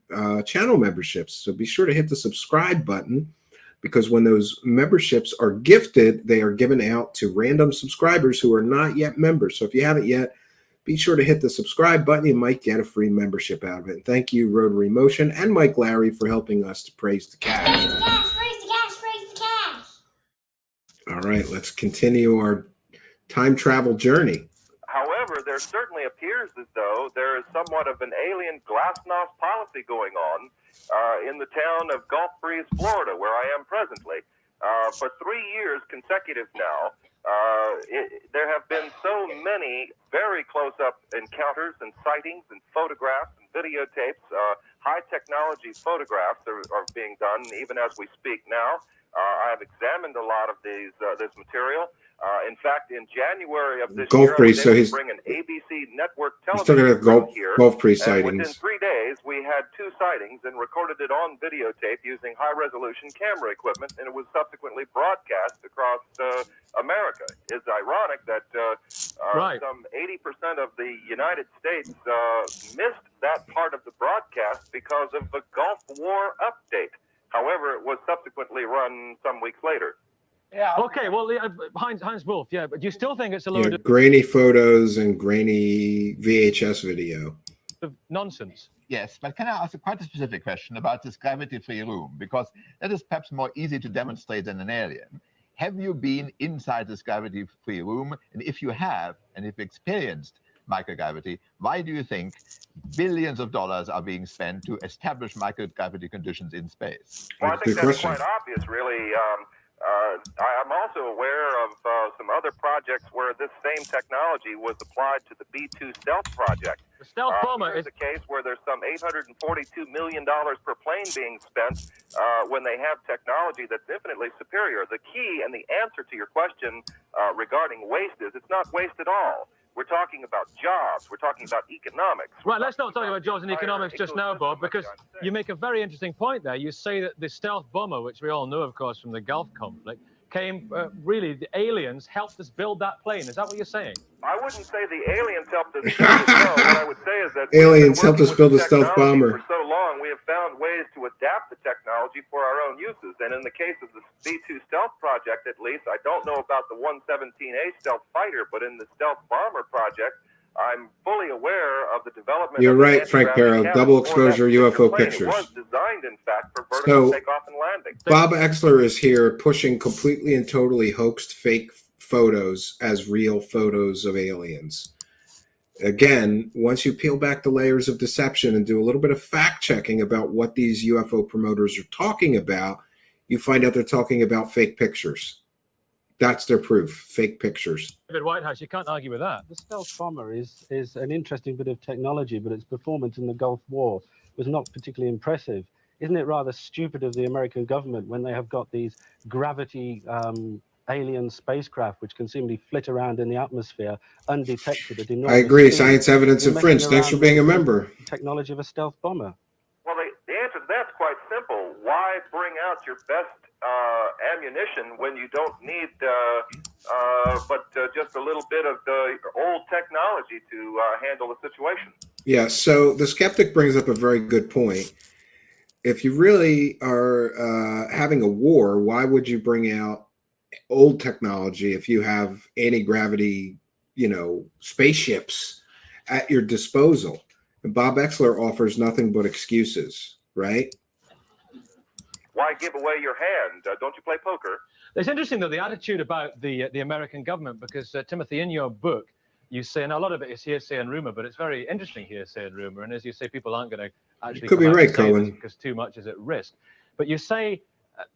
Speaker 1: channel memberships. So be sure to hit the subscribe button, because when those memberships are gifted, they are given out to random subscribers who are not yet members. So if you haven't yet, be sure to hit the subscribe button. You might get a free membership out of it. And thank you, Rotary Motion and Mike Larry, for helping us to praise the cash.
Speaker 2: Praise the cash, praise the cash, praise the cash.
Speaker 1: All right, let's continue our time travel journey.
Speaker 8: However, there certainly appears as though there is somewhat of an alien glasnost policy going on in the town of Gulf Breeze, Florida, where I am presently. For 3 years consecutive now, there have been so many very close-up encounters and sightings and photographs and videotapes. High technology photographs are being done even as we speak now. I have examined a lot of this material. In fact, in January of this
Speaker 1: Gulf
Speaker 8: year,
Speaker 1: Breeze,
Speaker 8: I
Speaker 1: so
Speaker 8: was able
Speaker 1: he's
Speaker 8: to bring an ABC network
Speaker 1: talking
Speaker 8: television
Speaker 1: about
Speaker 8: crew here.
Speaker 1: Gulf Breeze
Speaker 8: And within
Speaker 1: sightings.
Speaker 8: 3 days, we had 2 sightings and recorded it on videotape using high-resolution camera equipment, and it was subsequently broadcast across America. It's ironic that some 80% of the United States missed that part of the broadcast because of the Gulf War update. However, it was subsequently run some weeks later.
Speaker 7: Yeah.
Speaker 4: Okay, well, Heinz Wolf, yeah, but do you still think it's a load
Speaker 1: Grainy photos and grainy VHS video.
Speaker 4: of nonsense?
Speaker 7: Yes, but can I ask quite a specific question about this gravity-free room? Because that is perhaps more easy to demonstrate than an alien. Have you been inside this gravity-free room? And if you have, and if experienced microgravity, why do you think billions of dollars are being spent to establish microgravity conditions in space?
Speaker 8: Well, I think
Speaker 1: Good
Speaker 8: that's
Speaker 1: question.
Speaker 8: quite obvious, really. I'm also aware of some other projects where this same technology was applied to the B-2 stealth project.
Speaker 4: The stealth bomber
Speaker 8: Here's
Speaker 4: is...
Speaker 8: a case where there's some $842 million per plane being spent when they have technology that's infinitely superior. The key and the answer to your question regarding waste is it's not waste at all. We're talking about jobs. We're talking about economics.
Speaker 4: Right, let's not talk about jobs and economics just now, Bob, because you make a very interesting point there. You say that the stealth bomber, which we all know, of course, from the Gulf conflict, came, really, the aliens helped us build that plane. Is that what you're saying?
Speaker 8: I wouldn't say the aliens helped us build it. No, what I would say is that
Speaker 1: Aliens helped us build a stealth bomber.
Speaker 8: For so long, we have found ways to adapt the technology for our own uses. And in the case of the B-2 stealth project, at least, I don't know about the 117A stealth fighter, but in the stealth bomber project, I'm fully aware of the development.
Speaker 1: You're
Speaker 8: of the
Speaker 1: right, Frank
Speaker 8: anti-gravity
Speaker 1: Perro.
Speaker 8: cabin
Speaker 1: Double
Speaker 8: for that
Speaker 1: exposure
Speaker 8: particular
Speaker 1: UFO
Speaker 8: plane.
Speaker 1: pictures.
Speaker 8: It was designed, in fact, for vertical takeoff and landing.
Speaker 1: Bob Oechsler is here pushing completely and totally hoaxed fake photos as real photos of aliens. Again, once you peel back the layers of deception and do a little bit of fact checking about what these UFO promoters are talking about, you find out they're talking about fake pictures. That's their proof, fake pictures.
Speaker 4: David Whitehouse, you can't argue with that.
Speaker 9: The stealth bomber is an interesting bit of technology, but its performance in the Gulf War was not particularly impressive. Isn't it rather stupid of the American government when they have got these gravity alien spacecraft which can seemingly flit around in the atmosphere undetected at enormous
Speaker 1: I agree.
Speaker 9: speed?
Speaker 1: Science, evidence,
Speaker 9: You're
Speaker 1: and fringe.
Speaker 9: messing
Speaker 1: Thanks for
Speaker 9: around
Speaker 1: being a
Speaker 9: with the
Speaker 1: member.
Speaker 9: Technology of a stealth bomber.
Speaker 8: Well, the answer to that's quite simple. Why bring out your best ammunition when you don't need but just a little bit of the old technology to handle the situation?
Speaker 1: Yeah, so the skeptic brings up a very good point. If you really are having a war, why would you bring out old technology if you have anti-gravity, spaceships at your disposal? And Bob Oechsler offers nothing but excuses, right?
Speaker 8: Why give away your hand? Don't you play poker?
Speaker 4: It's interesting, though, the attitude about the American government, because, Timothy, in your book, you say, and a lot of it is hearsay and rumor, but it's very interesting hearsay and rumor. And as you say, people aren't going to actually
Speaker 1: could be
Speaker 4: come out
Speaker 1: right,
Speaker 4: and say this
Speaker 1: Cohen.
Speaker 4: because too much is at risk. But you say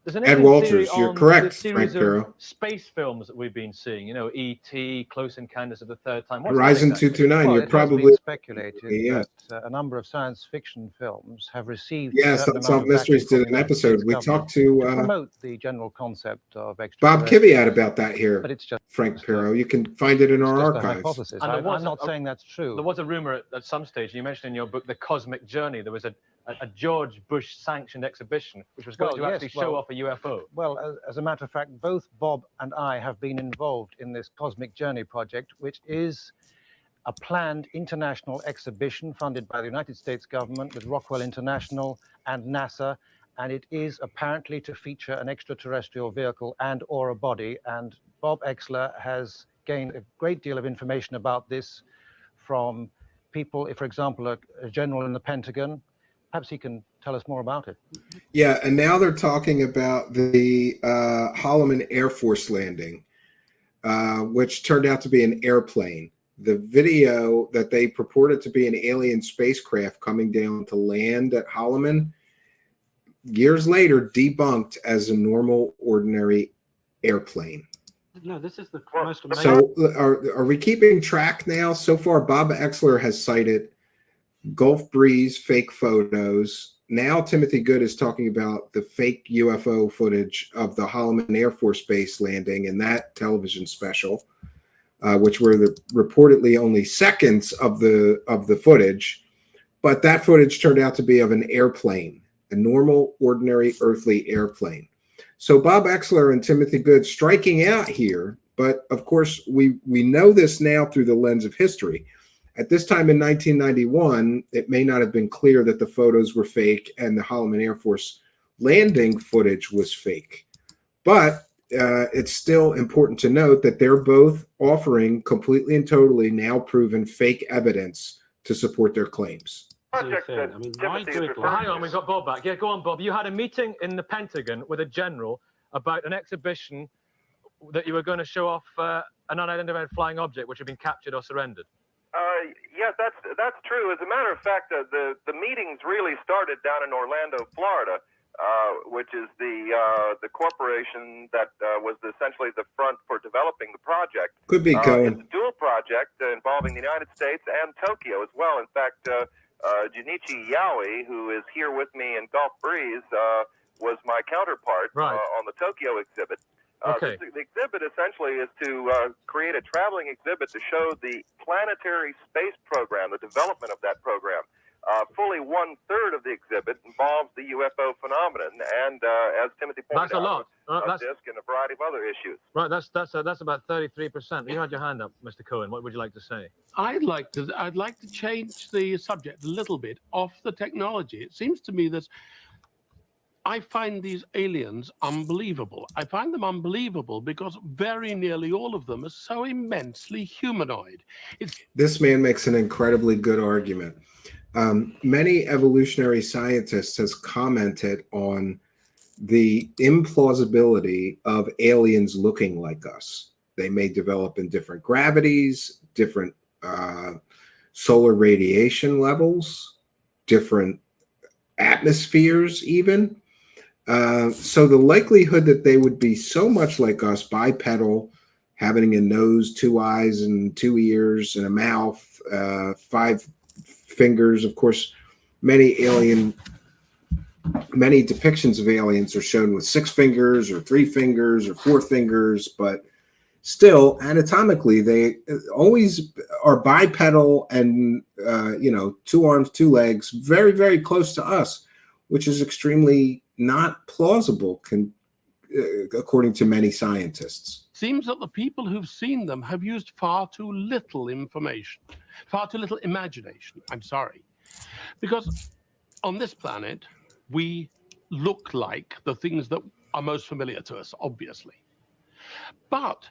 Speaker 4: there's an
Speaker 1: Ed
Speaker 4: interesting
Speaker 1: Walters,
Speaker 4: theory
Speaker 1: you're
Speaker 4: on
Speaker 1: correct,
Speaker 4: the series
Speaker 1: Frank
Speaker 4: of
Speaker 1: Perro.
Speaker 4: space films that we've been seeing. E.T., Close Encounters of the Third Time. What's that
Speaker 1: Horizon
Speaker 4: exactly?
Speaker 1: 229,
Speaker 6: Well,
Speaker 1: you're
Speaker 6: it has
Speaker 1: probably
Speaker 6: been speculated
Speaker 1: yes.
Speaker 6: that a number of science fiction films have received.
Speaker 1: Yes,
Speaker 6: a certain
Speaker 1: Unsolved
Speaker 6: amount of
Speaker 1: Mysteries
Speaker 6: backing
Speaker 1: did
Speaker 6: from
Speaker 1: an
Speaker 6: the United States
Speaker 1: episode. We
Speaker 6: government
Speaker 1: talked to
Speaker 6: promote the general concept of
Speaker 1: Bob
Speaker 6: extraterrestrials.
Speaker 1: Kibbiat about that here,
Speaker 6: But it's just
Speaker 1: Frank Perro. You can find it in
Speaker 6: it's
Speaker 1: our
Speaker 6: just a
Speaker 1: archives.
Speaker 6: hypothesis.
Speaker 4: And there
Speaker 6: I'm
Speaker 4: was
Speaker 6: not saying that's true.
Speaker 4: There was a rumor at some stage, you mentioned in your book, The Cosmic Journey. There was a a George Bush-sanctioned exhibition, which was going to actually show off a UFO.
Speaker 6: Well, as a matter of fact, both Bob and I have been involved in this Cosmic Journey project, which is a planned international exhibition funded by the United States government with Rockwell International and NASA, and it is apparently to feature an extraterrestrial vehicle and or a body, and Bob Oechsler has gained a great deal of information about this from people, for example, a general in the Pentagon. Perhaps he can tell us more about it.
Speaker 1: Yeah, and now they're talking about the Holloman Air Force landing, which turned out to be an airplane. The video that they purported to be an alien spacecraft coming down to land at Holloman, years later debunked as a normal, ordinary airplane.
Speaker 9: No, this is the most amazing.
Speaker 1: So are we keeping track now? So far, Bob Oechsler has cited Gulf Breeze fake photos. Now Timothy Good is talking about the fake UFO footage of the Holloman Air Force Base landing and that television special, which were reportedly only seconds of the footage. But that footage turned out to be of an airplane, a normal, ordinary, earthly airplane. So Bob Oechsler and Timothy Good striking out here, but of course we know this now through the lens of history. At this time in 1991, it may not have been clear that the photos were fake and the Holloman Air Force landing footage was fake. But it's still important to note that they're both offering completely and totally now proven fake evidence to support their claims.
Speaker 8: Project that
Speaker 9: I mean,
Speaker 8: Timothy is
Speaker 4: Well, hang
Speaker 8: referring
Speaker 4: on, we've got Bob back. Yeah, go on, Bob. You had a meeting in the Pentagon with a general about an exhibition that you were going to show off an unidentified flying object which had been captured or surrendered.
Speaker 8: Yes, that's true. As a matter of fact, the meetings really started down in Orlando, Florida, which is the corporation that was essentially the front for developing the project.
Speaker 1: Could be Cohen.
Speaker 8: It's a dual project involving the United States and Tokyo as well. In fact, Junichi Yaoi, who is here with me in Gulf Breeze, was my counterpart on the Tokyo exhibit.
Speaker 4: Okay.
Speaker 8: The exhibit essentially is to create a traveling exhibit to show the planetary space program, the development of that program. Fully 1/3 of the exhibit involves the UFO phenomenon, and as Timothy pointed
Speaker 4: That's a lot.
Speaker 8: out, disk and a variety of other issues.
Speaker 4: Right, that's about 33%. You had your hand up, Mr. Cohen. What would you like to say?
Speaker 10: I'd like to change the subject a little bit off the technology. It seems to me that I find these aliens unbelievable. I find them unbelievable because very nearly all of them are so immensely humanoid.
Speaker 1: This man makes an incredibly good argument. Many evolutionary scientists has commented on the implausibility of aliens looking like us. They may develop in different gravities, different solar radiation levels, different atmospheres even. So the likelihood that they would be so much like us, bipedal, having a nose, 2 eyes and 2 ears and a mouth, 5 fingers. Of course, many depictions of aliens are shown with 6 fingers or 3 fingers or 4 fingers, but still anatomically they always are bipedal and 2 arms, 2 legs, very, very close to us, which is extremely not plausible according to many scientists.
Speaker 10: Seems that the people who've seen them have used far too little information, far too little imagination. I'm sorry. Because on this planet, we look like the things that are most familiar to us, obviously. But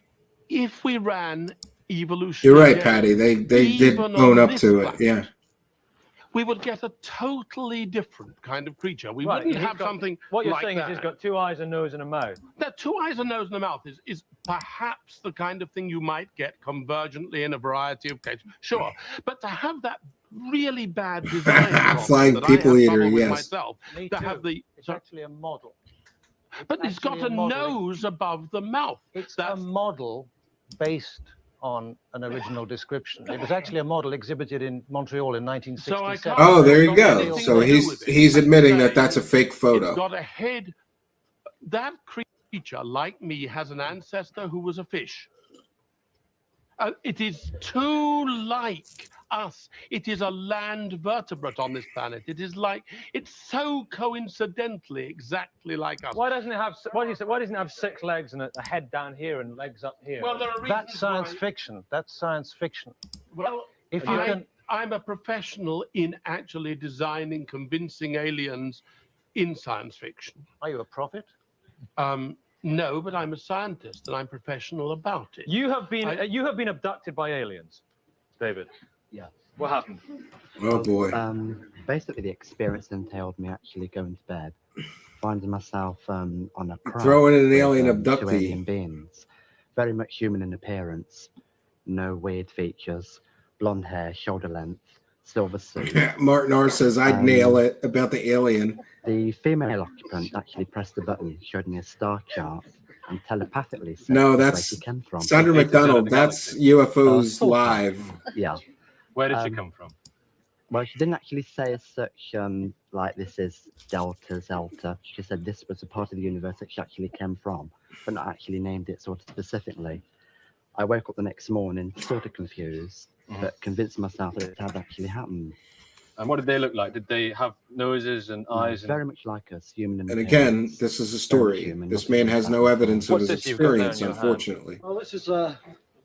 Speaker 10: if we ran evolution,
Speaker 1: you're right, Patty. They did own up to it. Yeah.
Speaker 10: We would get a totally different kind of creature. We wouldn't have something.
Speaker 4: What you're
Speaker 10: like
Speaker 4: saying
Speaker 10: that.
Speaker 4: is he's got 2 eyes, a nose, and a mouth.
Speaker 10: That 2 eyes, a nose, and a mouth is perhaps the kind of thing you might get convergently in a variety of cases. Sure, but to have that really bad design
Speaker 1: flying
Speaker 10: that
Speaker 1: people
Speaker 10: I have
Speaker 1: eater,
Speaker 10: trouble with
Speaker 1: yes.
Speaker 10: myself,
Speaker 5: Me
Speaker 10: to
Speaker 5: too.
Speaker 10: have the
Speaker 5: It's actually a model.
Speaker 10: but it's got a nose above the mouth.
Speaker 6: It's a model based on an original description. It was actually a model exhibited in Montreal in 1967.
Speaker 1: Oh, there you
Speaker 10: It's
Speaker 1: go.
Speaker 10: got anything
Speaker 1: So
Speaker 10: to do with it.
Speaker 1: he's admitting
Speaker 10: I'd
Speaker 1: that
Speaker 10: say
Speaker 1: that's a fake photo.
Speaker 10: It's got a head. That creature, like me, has an ancestor who was a fish. It is too like us. It is a land vertebrate on this planet. It is like, it's so coincidentally exactly like us.
Speaker 4: Why doesn't it have? Why doesn't it have 6 legs and a head down here and legs up here?
Speaker 10: Well, there are reasons
Speaker 6: That's science
Speaker 10: why.
Speaker 6: fiction. That's science fiction.
Speaker 10: Well,
Speaker 6: If you can,
Speaker 10: I'm a professional in actually designing convincing aliens in science fiction.
Speaker 6: are you a prophet?
Speaker 10: No, but I'm a scientist and I'm professional about it.
Speaker 4: You have been abducted by aliens, David.
Speaker 11: Yeah.
Speaker 4: What happened?
Speaker 1: Oh boy.
Speaker 11: Basically, the experience entailed me actually going to bed, finding myself on a crowd
Speaker 1: Throw in an
Speaker 11: with,
Speaker 1: alien
Speaker 11: 2
Speaker 1: abductee.
Speaker 11: alien beings, very much human in appearance, no weird features, blonde hair, shoulder length, silver suit.
Speaker 1: Martin R says I'd nail it about the alien.
Speaker 11: The female occupant actually pressed the button, showed me a star chart, and telepathically said
Speaker 1: No,
Speaker 11: which way
Speaker 1: that's
Speaker 11: she came from.
Speaker 1: Sandra McDonald. That's UFOs
Speaker 11: Sort of.
Speaker 1: Live.
Speaker 11: Yeah.
Speaker 4: Where did she come from?
Speaker 11: Well, she didn't actually say as such, like this is Delta, Zelta. She said this was a part of the universe that she actually came from, but not actually named it sort of specifically. I woke up the next morning sort of confused, but convinced myself that it had actually happened.
Speaker 4: And what did they look like? Did they have noses and eyes?
Speaker 11: Very much like us, human in
Speaker 1: And
Speaker 11: appearance.
Speaker 1: again, this is a story.
Speaker 11: human,
Speaker 1: This
Speaker 11: nothing
Speaker 1: man has
Speaker 11: like
Speaker 1: no
Speaker 11: that.
Speaker 1: evidence of
Speaker 4: What's
Speaker 1: his
Speaker 4: this you've got there in
Speaker 1: experience,
Speaker 4: your hand?
Speaker 1: unfortunately.
Speaker 12: Well, this is a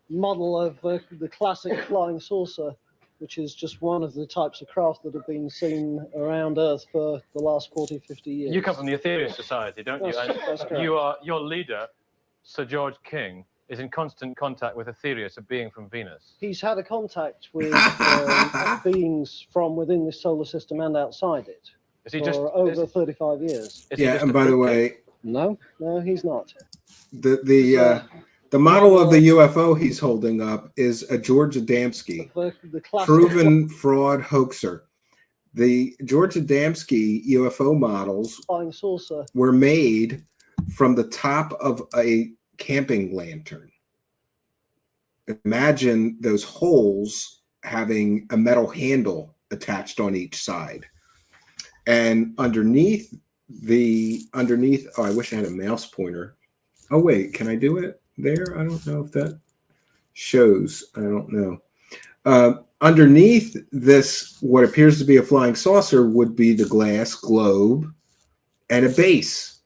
Speaker 12: model of the classic flying saucer, which is just one of the types of craft that have been seen around Earth for the last 40, 50 years.
Speaker 4: You come from the Ethereal Society, don't you?
Speaker 12: That's correct.
Speaker 4: Your leader, Sir George King, is in constant contact with Ethereus, a being from Venus.
Speaker 12: He's had a contact with beings from within this solar system and outside it
Speaker 4: Is he
Speaker 12: for
Speaker 4: just
Speaker 12: over 35 years.
Speaker 4: is he
Speaker 1: Yeah,
Speaker 4: just
Speaker 1: and
Speaker 4: a
Speaker 1: by the
Speaker 4: fruitcake?
Speaker 1: way,
Speaker 12: No, he's not.
Speaker 1: the model of the UFO he's holding up is a George Adamski,
Speaker 12: The classic
Speaker 1: proven fraud hoaxer. The George Adamski UFO models
Speaker 12: flying saucer.
Speaker 1: were made from the top of a camping lantern. Imagine those holes having a metal handle attached on each side. And underneath, oh, I wish I had a mouse pointer. Oh, wait, can I do it there? I don't know if that shows. I don't know. Underneath this, what appears to be a flying saucer would be the glass globe and a base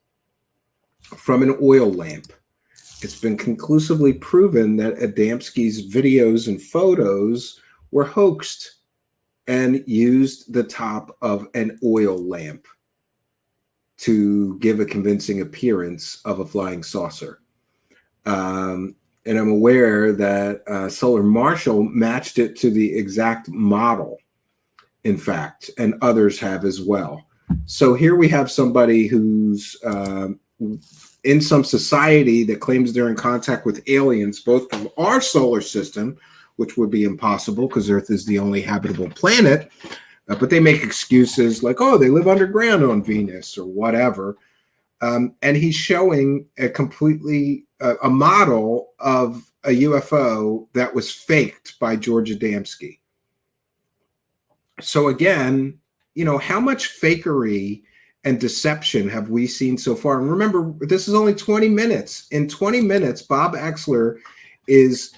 Speaker 1: from an oil lamp. It's been conclusively proven that Adamski's videos and photos were hoaxed and used the top of an oil lamp to give a convincing appearance of a flying saucer. And I'm aware that Solar Marshall matched it to the exact model, in fact, and others have as well. So here we have somebody who's in some society that claims they're in contact with aliens, both from our solar system, which would be impossible because Earth is the only habitable planet, but they make excuses like, oh, they live underground on Venus or whatever. And he's showing a completely a model of a UFO that was faked by George Adamski. So again, how much fakery and deception have we seen so far? And remember, this is only 20 minutes. In 20 minutes, Bob Oechsler is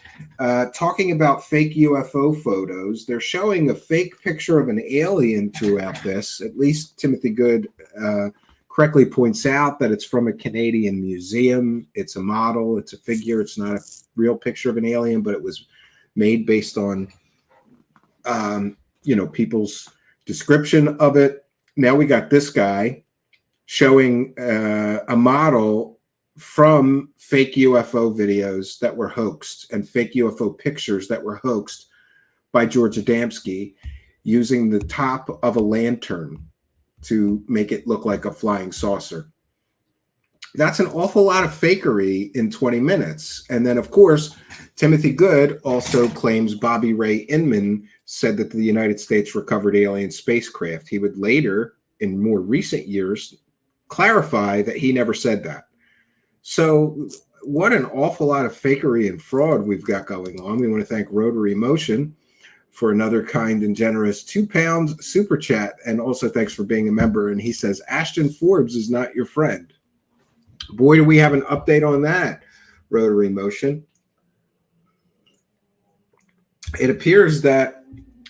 Speaker 1: talking about fake UFO photos. They're showing a fake picture of an alien throughout this. At least Timothy Good correctly points out that it's from a Canadian museum. It's a model. It's a figure. It's not a real picture of an alien, but it was made based on, people's description of it. Now we got this guy showing a model from fake UFO videos that were hoaxed and fake UFO pictures that were hoaxed by George Adamski using the top of a lantern to make it look like a flying saucer. That's an awful lot of fakery in 20 minutes. And then, of course, Timothy Good also claims Bobby Ray Inman said that the United States recovered alien spacecraft. He would later, in more recent years, clarify that he never said that. So what an awful lot of fakery and fraud we've got going on. We want to thank Rotary Motion for another kind and generous £2 super chat. And also thanks for being a member. And he says, Ashton Forbes is not your friend. Boy, do we have an update on that, Rotary Motion. it appears that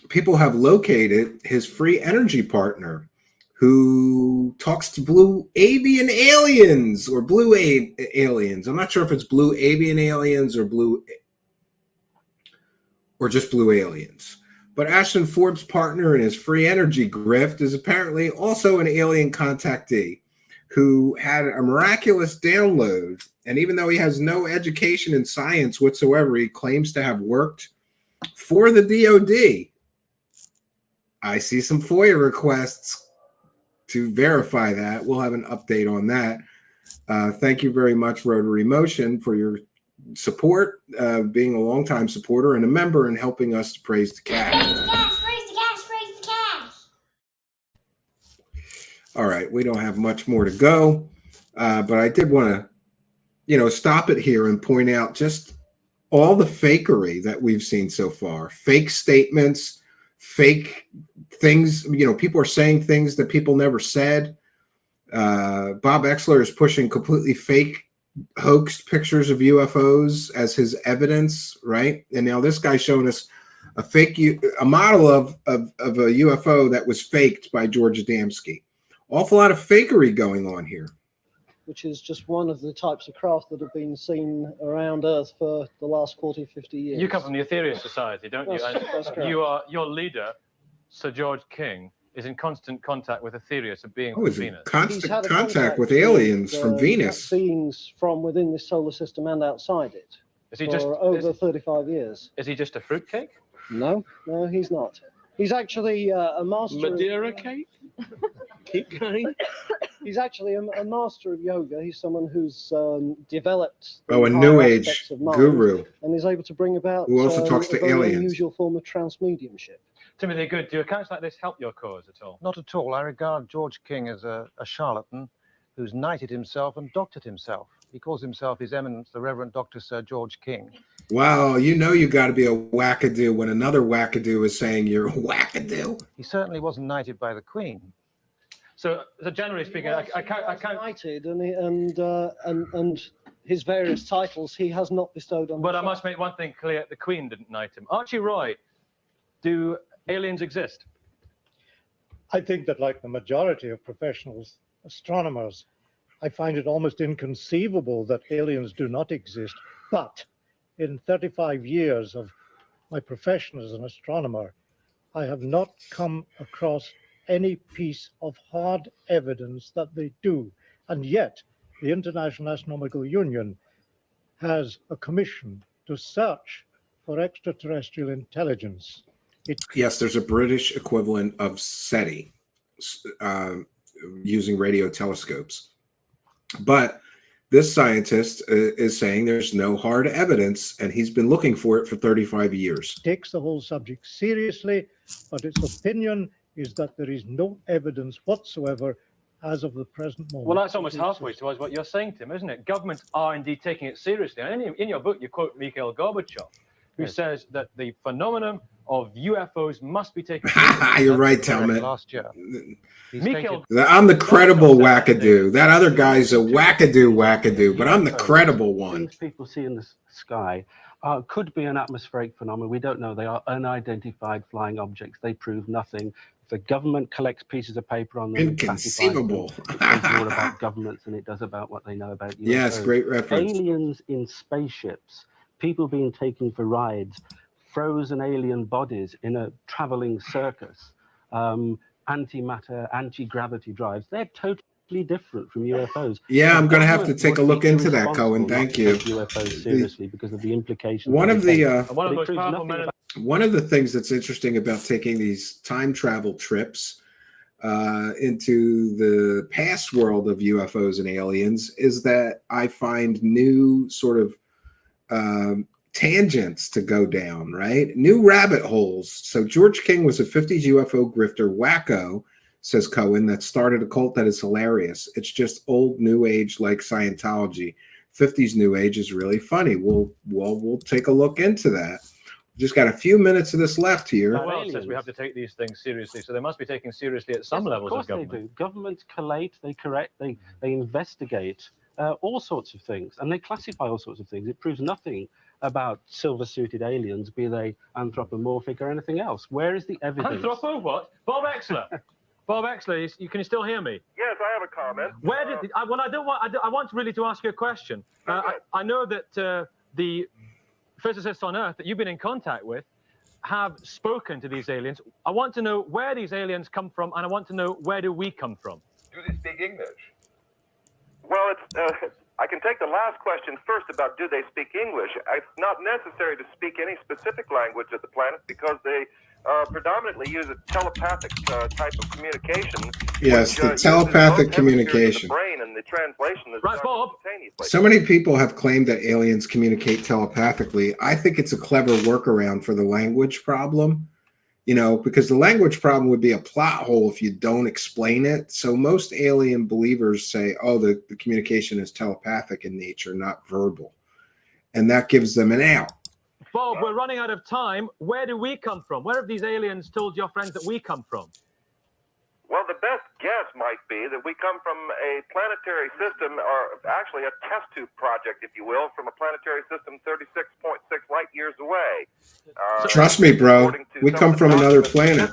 Speaker 1: people have located his free energy partner who talks to blue avian aliens or aliens. I'm not sure if it's blue avian aliens or just blue aliens. But Ashton Forbes' partner in his free energy grift is apparently also an alien contactee who had a miraculous download. And even though he has no education in science whatsoever, he claims to have worked for the DoD. I see some FOIA requests to verify that. We'll have an update on that. Thank you very much, Rotary Motion, for your support, being a longtime supporter and a member and helping us to praise the cash.
Speaker 2: Praise the cash, praise the cash, praise the cash.
Speaker 1: All right, we don't have much more to go, but I did want to, stop it here and point out just all the fakery that we've seen so far. Fake statements, fake things. People are saying things that people never said. Bob Oechsler is pushing completely fake, hoaxed pictures of UFOs as his evidence, right? And now this guy's showing us a model of a UFO that was faked by George Adamski. Awful lot of fakery going on here.
Speaker 12: Which is just one of the types of craft that have been seen around Earth for the last 40, 50 years.
Speaker 4: You come from the Aetherius Society, don't you?
Speaker 12: That's correct.
Speaker 4: Your leader, Sir George King, is in constant contact with Aetherius, a being from
Speaker 1: He's in
Speaker 4: Venus.
Speaker 1: constant contact with aliens from Venus.
Speaker 12: Beings from within this solar system and outside it.
Speaker 4: Is he
Speaker 12: for over 35 years.
Speaker 4: Is he just a fruitcake?
Speaker 12: No, he's not. He's actually a master.
Speaker 10: Madeira cake? Keep going.
Speaker 12: He's actually a master of yoga. He's someone who's developed.
Speaker 1: A New Age guru.
Speaker 12: And is able to bring about.
Speaker 1: Who also talks to
Speaker 12: a very
Speaker 1: aliens.
Speaker 12: unusual form of transmediumship.
Speaker 4: Timothy Good, do accounts like this help your cause at all?
Speaker 6: Not at all. I regard George King as a charlatan who's knighted himself and doctored himself. He calls himself His Eminence the Reverend Dr. Sir George King.
Speaker 1: Wow, you got to be a wackadoo when another wackadoo is saying you're a wackadoo.
Speaker 6: He certainly wasn't knighted by the Queen.
Speaker 4: So generally speaking, I can't.
Speaker 12: Knighted and his various titles he has not bestowed on.
Speaker 4: But I must make one thing clear: the Queen didn't knight him. Archie Roy, do aliens exist?
Speaker 13: I think that, like the majority of professional astronomers, I find it almost inconceivable that aliens do not exist. But in 35 years of my profession as an astronomer, I have not come across any piece of hard evidence that they do. And yet, the International Astronomical Union has a commission to search for extraterrestrial intelligence.
Speaker 1: Yes, there's a British equivalent of SETI using radio telescopes. But this scientist is saying there's no hard evidence, and he's been looking for it for 35 years.
Speaker 13: Takes the whole subject seriously, but its opinion is that there is no evidence whatsoever as of the present moment.
Speaker 4: Well, that's almost halfway towards what you're saying, Tim, isn't it? Governments are indeed taking it seriously. And in your book, you quote Mikhail Gorbachev, who says that the phenomenon of UFOs must be taken seriously.
Speaker 1: You're right, Talmud.
Speaker 6: Last year.
Speaker 1: I'm the credible wackadoo. That other guy's a wackadoo, but I'm the credible one.
Speaker 9: Things people see in the sky could be an atmospheric phenomenon. We don't know. They are unidentified flying objects. They prove nothing. If the government collects pieces of paper on them,
Speaker 1: inconceivable.
Speaker 9: It knows more about governments than it does about what they know about UFOs.
Speaker 1: Yes, great reference.
Speaker 9: Aliens in spaceships, people being taken for rides, frozen alien bodies in a traveling circus, antimatter, anti-gravity drives. They're totally different from UFOs.
Speaker 1: Yeah, I'm going to have to take a look into that, Cohen. Thank you.
Speaker 9: UFOs seriously because of the implications.
Speaker 1: One of the things that's interesting about taking these time travel trips into the past world of UFOs and aliens is that I find new sort of tangents to go down, right? New rabbit holes. So George King was a 50s UFO grifter wacko, says Cohen, that started a cult that is hilarious. It's just old new age like Scientology. 50s new age is really funny. We'll take a look into that. Just got a few minutes of this left here.
Speaker 4: Well, it says we have to take these things seriously, so they must be taken seriously at some levels of government.
Speaker 9: Of course they do. Governments collate, they correct, they investigate all sorts of things, and they classify all sorts of things. It proves nothing about silver-suited aliens, be they anthropomorphic or anything else? Where is the evidence?
Speaker 4: Anthropo what? Bob Oechsler. Bob Oechsler, can you still hear me?
Speaker 8: Yes, I have a comment.
Speaker 4: Where did I want really to ask you a question. I know that the physicists on Earth that you've been in contact with have spoken to these aliens. I want to know where these aliens come from, and I want to know where do we come from.
Speaker 7: Do they speak English?
Speaker 8: Well, I can take the last question first about do they speak English. It's not necessary to speak any specific language of the planet because they predominantly use a telepathic type of communication.
Speaker 1: Yes,
Speaker 8: which,
Speaker 1: the telepathic
Speaker 8: uses both hemispheres of
Speaker 1: communication.
Speaker 8: The brain and the translation is
Speaker 4: Right, Bob.
Speaker 8: simultaneously.
Speaker 1: So many people have claimed that aliens communicate telepathically. I think it's a clever workaround for the language problem, because the language problem would be a plot hole if you don't explain it. So most alien believers say, oh, the communication is telepathic in nature, not verbal. And that gives them an out.
Speaker 4: Bob, we're running out of time. Where do we come from? Where have these aliens told your friends that we come from?
Speaker 8: Well, the best guess might be that we come from a planetary system, or actually a test tube project, if you will, from a planetary system 36.6 light years away.
Speaker 1: Trust me, bro. We come from another planet.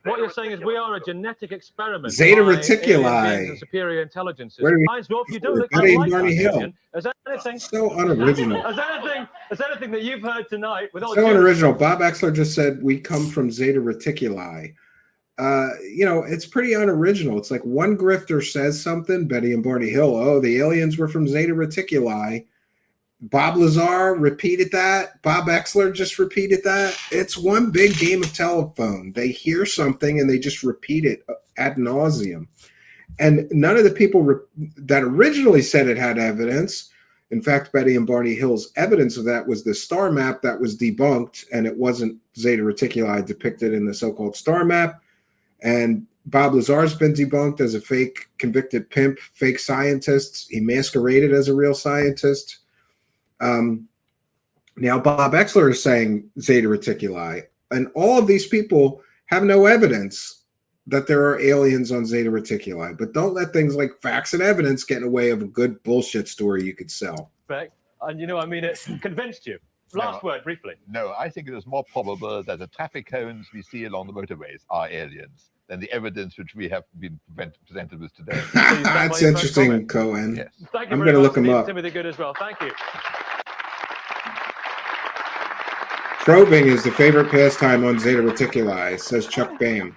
Speaker 4: What you're saying is we are a genetic experiment.
Speaker 1: Zeta
Speaker 4: by
Speaker 1: Reticuli.
Speaker 4: alien beings and superior intelligences.
Speaker 1: Where do we-
Speaker 4: Heinz Wolf, you don't look
Speaker 1: Buddy
Speaker 4: like
Speaker 1: Barney
Speaker 4: that,
Speaker 1: Hill.
Speaker 4: alien. Is there anything?
Speaker 1: So unoriginal.
Speaker 4: Is there anything that you've heard tonight? With all
Speaker 1: So
Speaker 4: due
Speaker 1: unoriginal. Bob Oechsler just said we come from Zeta Reticuli. It's pretty unoriginal. It's like one grifter says something, Betty and Barney Hill, oh, the aliens were from Zeta Reticuli. Bob Lazar repeated that. Bob Oechsler just repeated that. It's one big game of telephone. They hear something and they just repeat it ad nauseum. And none of the people that originally said it had evidence. In fact, Betty and Barney Hill's evidence of that was the star map that was debunked, and it wasn't Zeta Reticuli depicted in the so-called star map. And Bob Lazar's been debunked as a fake convicted pimp, fake scientist. He masqueraded as a real scientist. Now Bob Oechsler is saying Zeta Reticuli, and all of these people have no evidence that there are aliens on Zeta Reticuli. But don't let things like facts and evidence get in the way of a good bullshit story you could sell.
Speaker 4: respect. And it convinced you. Last word, briefly.
Speaker 7: No, I think it is more probable that the traffic cones we see along the motorways are aliens than the evidence which we have been presented with today.
Speaker 1: That's interesting, Cohen.
Speaker 7: Yes.
Speaker 4: Thank you
Speaker 1: I'm
Speaker 4: very
Speaker 1: going to
Speaker 4: much,
Speaker 1: look him up.
Speaker 4: Timothy Good as well. Thank you.
Speaker 1: Probing is the favorite pastime on Zeta Reticuli, says Chuck Bam.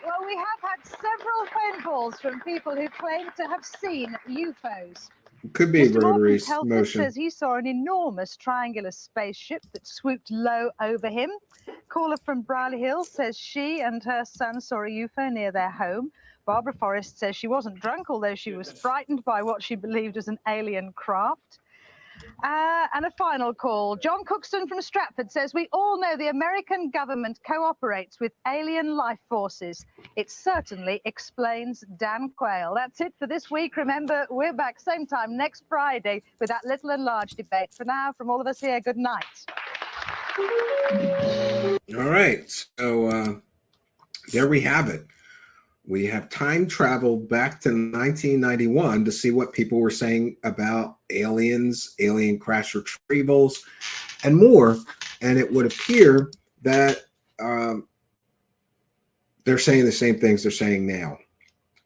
Speaker 14: Well, we have had several phone calls from people who claim to have seen UFOs.
Speaker 1: Could be
Speaker 14: Mr.
Speaker 1: rotary
Speaker 14: Morton Telford
Speaker 1: motion.
Speaker 14: says he saw an enormous triangular spaceship that swooped low over him. Caller from Brierley Hills says she and her son saw a UFO near their home. Barbara Forrest says she wasn't drunk, although she was frightened by what she believed was an alien craft. And a final call. John Cookston from Stratford says, we all know the American government cooperates with alien life forces. It certainly explains Dan Quayle. That's it for this week. Remember, we're back same time next Friday with that little and large debate. For now, from all of us here, good night.
Speaker 1: All right. So there we have it. We have time traveled back to 1991 to see what people were saying about aliens, alien crash retrievals, and more. And it would appear that they're saying the same things they're saying now.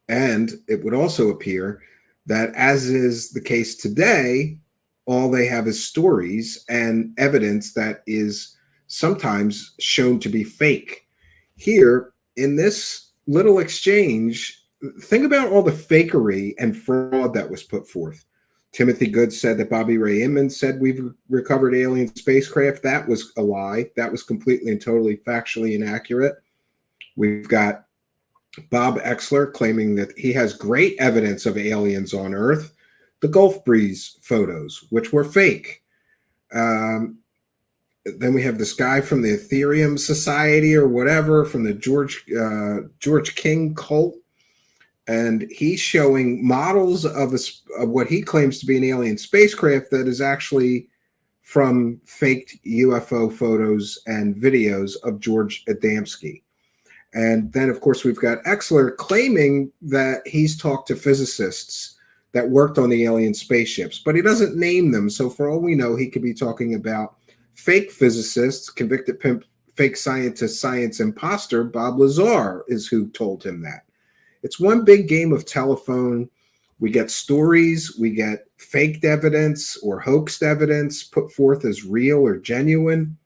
Speaker 1: And it would also appear that, as is the case today, all they have is stories and evidence that is sometimes shown to be fake. Here, in this little exchange, think about all the fakery and fraud that was put forth. Timothy Good said that Bobby Ray Inman said we've recovered alien spacecraft. That was a lie. That was completely and totally factually inaccurate. We've got Bob Oechsler claiming that he has great evidence of aliens on Earth. The Gulf Breeze photos, which were fake. Then we have this guy from the Ethereum Society or whatever, from the George King cult, and he's showing models of what he claims to be an alien spacecraft that is actually from faked UFO photos and videos of George Adamski. And then, of course, we've got Oechsler claiming that he's talked to physicists that worked on the alien spaceships, but he doesn't name them. So for all we know, he could be talking about fake physicists, convicted pimp, fake scientist, science imposter. Bob Lazar is who told him that. It's one big game of telephone. We get stories, we get faked evidence or hoaxed evidence put forth as real or genuine,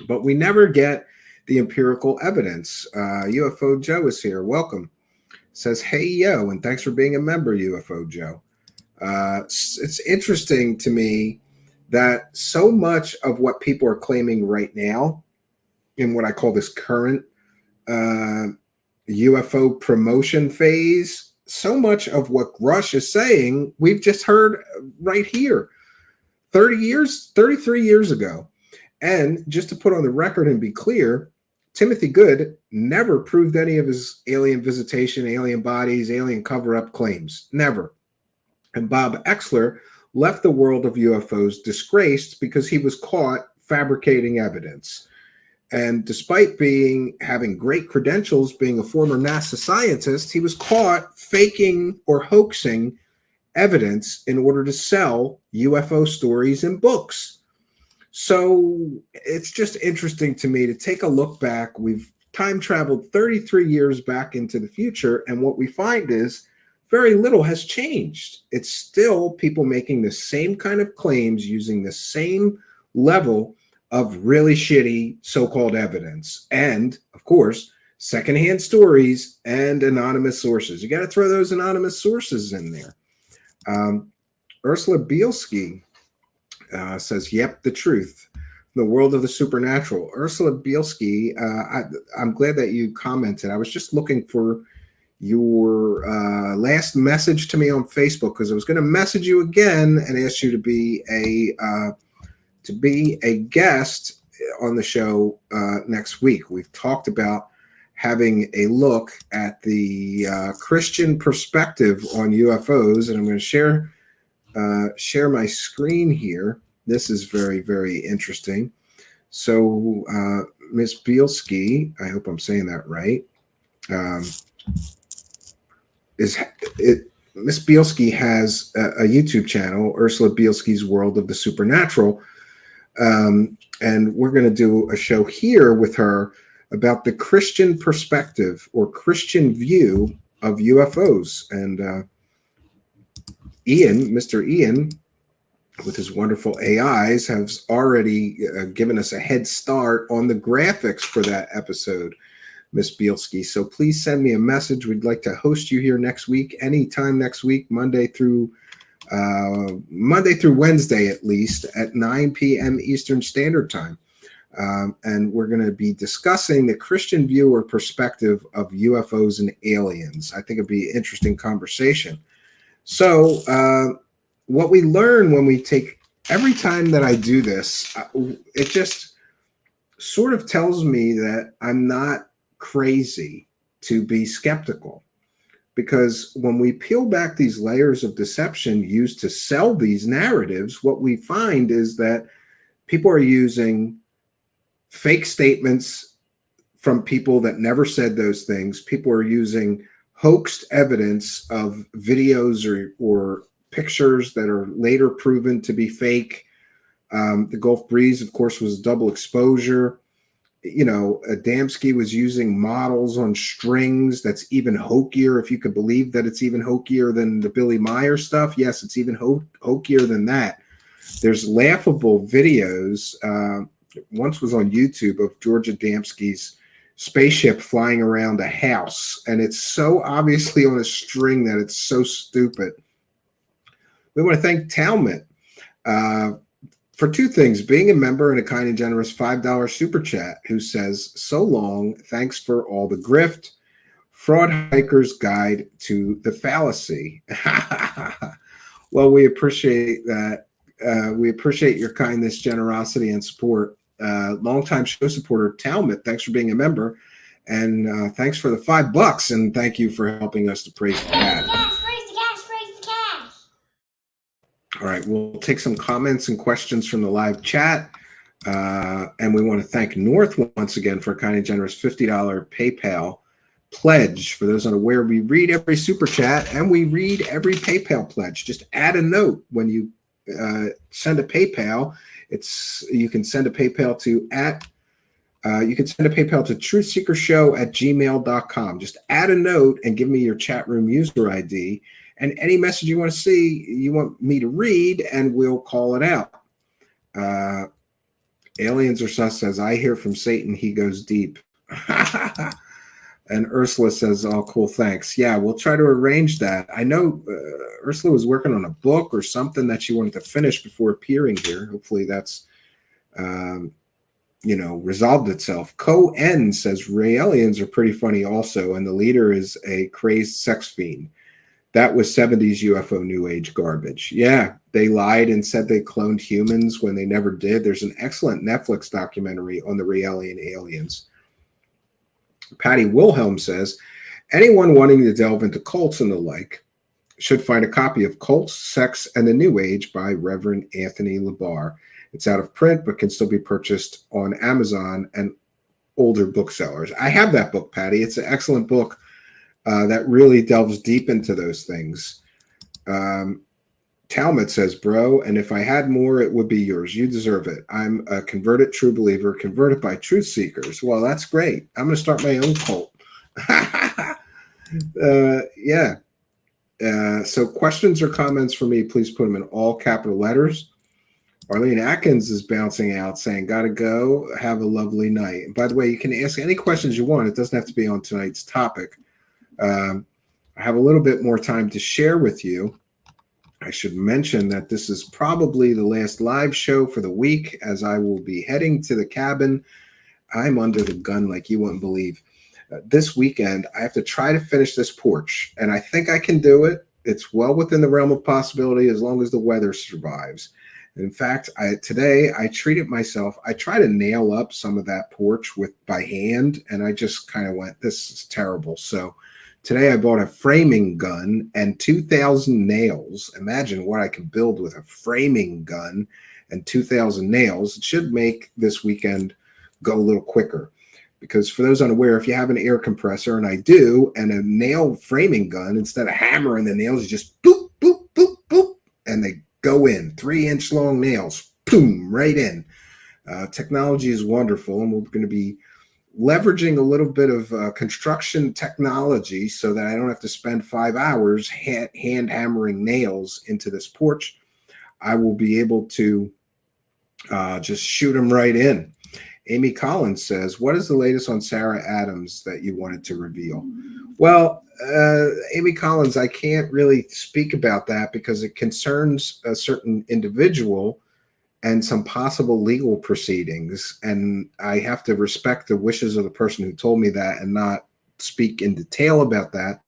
Speaker 1: but we never get the empirical evidence. UFO Joe is here. Welcome. Says, hey, yo, and thanks for being a member, UFO Joe. It's interesting to me that so much of what people are claiming right now in what I call this current UFO promotion phase, so much of what Rush is saying, we've just heard right here 33 years ago. And just to put on the record and be clear, Timothy Good never proved any of his alien visitation, alien bodies, alien cover-up claims. Never. And Bob Oechsler left the world of UFOs disgraced because he was caught fabricating evidence. And despite having great credentials, being a former NASA scientist, he was caught faking or hoaxing evidence in order to sell UFO stories and books. So it's just interesting to me to take a look back. We've time traveled 33 years back into the future, and what we find is very little has changed. It's still people making the same kind of claims using the same level of really shitty so-called evidence. And, of course, secondhand stories and anonymous sources. You got to throw those anonymous sources in there. Ursula Bielski says, yep, the truth. The world of the supernatural. Ursula Bielski, I'm glad that you commented. I was just looking for your last message to me on Facebook because I was going to message you again and ask you to be a guest on the show next week. We've talked about having a look at the Christian perspective on UFOs, and I'm going to share my screen here. This is very, very interesting. So Ms. Bielski, I hope I'm saying that right, Ms. Bielski has a YouTube channel, Ursula Bielski's World of the Supernatural. And we're going to do a show here with her about the Christian perspective or Christian view of UFOs. And Mr. Ian, with his wonderful AIs, has already given us a head start on the graphics for that episode, Miss Bielski. So please send me a message. We'd like to host you here next week, anytime next week, Monday through Wednesday, at least at 9 p.m. Eastern Standard Time. And we're going to be discussing the Christian view or perspective of UFOs and aliens. I think it'd be an interesting conversation. So what we learn when we take, every time that I do this, it just sort of tells me that I'm not crazy to be skeptical. Because when we peel back these layers of deception used to sell these narratives, what we find is that people are using fake statements from people that never said those things. People are using hoaxed evidence of videos or pictures that are later proven to be fake. The Gulf Breeze, of course, was double exposure. You know, Adamski was using models on strings. That's even hokier, if you could believe that it's even hokier than the Billy Meyer stuff. Yes, it's even hokier than that. There's laughable videos. Once was on YouTube of George Adamski's spaceship flying around a house, and it's so obviously on a string that it's so stupid. We want to thank Talmud for two things: being a member and a kind and generous $5 super chat, who says, so long, thanks for all the grift. Fraud Hiker's Guide to the Fallacy. Well, we appreciate that. We appreciate your kindness, generosity, and support. Longtime show supporter Talmud, thanks for being a member, and thanks for the $5, and thank you for helping us to praise the cat. All right, we'll take some comments and questions from the live chat, and we want to thank North once again for a kind and generous $50 PayPal pledge. For those unaware, we read every super chat and we read every PayPal pledge. Just add a note when you send a PayPal. You can send a PayPal to truthseekershow@gmail.com. Just add a note and give me your chat room user ID and any message you want to see, you want me to read, and we'll call it out. Aliens are sus says, I hear from Satan, he goes deep. And Ursula says, oh, cool, thanks. Yeah, we'll try to arrange that. I know Ursula was working on a book or something that she wanted to finish before appearing here. Hopefully that's, resolved itself. Co-N says, Raelians are pretty funny also, and the leader is a crazed sex fiend. That was 70s UFO New Age garbage. Yeah, they lied and said they cloned humans when they never did. There's an excellent Netflix documentary on the Raelian aliens. Patty Wilhelm says, anyone wanting to delve into cults and the like should find a copy of Cults, Sex, and the New Age by Reverend Anthony LaBarre. It's out of print, but can still be purchased on Amazon and older booksellers. I have that book, Patty. It's an excellent book that really delves deep into those things. Talmud says, bro, and if I had more, it would be yours. You deserve it. I'm a converted true believer, converted by truth seekers. Well, that's great. I'm going to start my own cult. So questions or comments for me, please put them in all capital letters. Arlene Atkins is bouncing out saying, gotta go. Have a lovely night. And by the way, you can ask any questions you want. It doesn't have to be on tonight's topic. I have a little bit more time to share with you. I should mention that this is probably the last live show for the week, as I will be heading to the cabin. I'm under the gun like you wouldn't believe. This weekend, I have to try to finish this porch, and I think I can do it. It's well within the realm of possibility as long as the weather survives. In fact, today I treated myself. I tried to nail up some of that porch by hand, and I just kind of went, this is terrible. So today I bought a framing gun and 2,000 nails. Imagine what I can build with a framing gun and 2,000 nails. It should make this weekend go a little quicker. Because for those unaware, if you have an air compressor, and I do, and a nail framing gun, instead of hammering the nails, you just boop, boop, boop, boop, and they go in. 3-inch long nails, boom, right in. Technology is wonderful, and we're going to be leveraging a little bit of construction technology so that I don't have to spend 5 hours hand hammering nails into this porch. I will be able to just shoot them right in. Amy Collins says, what is the latest on Sarah Adams that you wanted to reveal? Well, Amy Collins, I can't really speak about that because it concerns a certain individual and some possible legal proceedings. And I have to respect the wishes of the person who told me that and not speak in detail about that.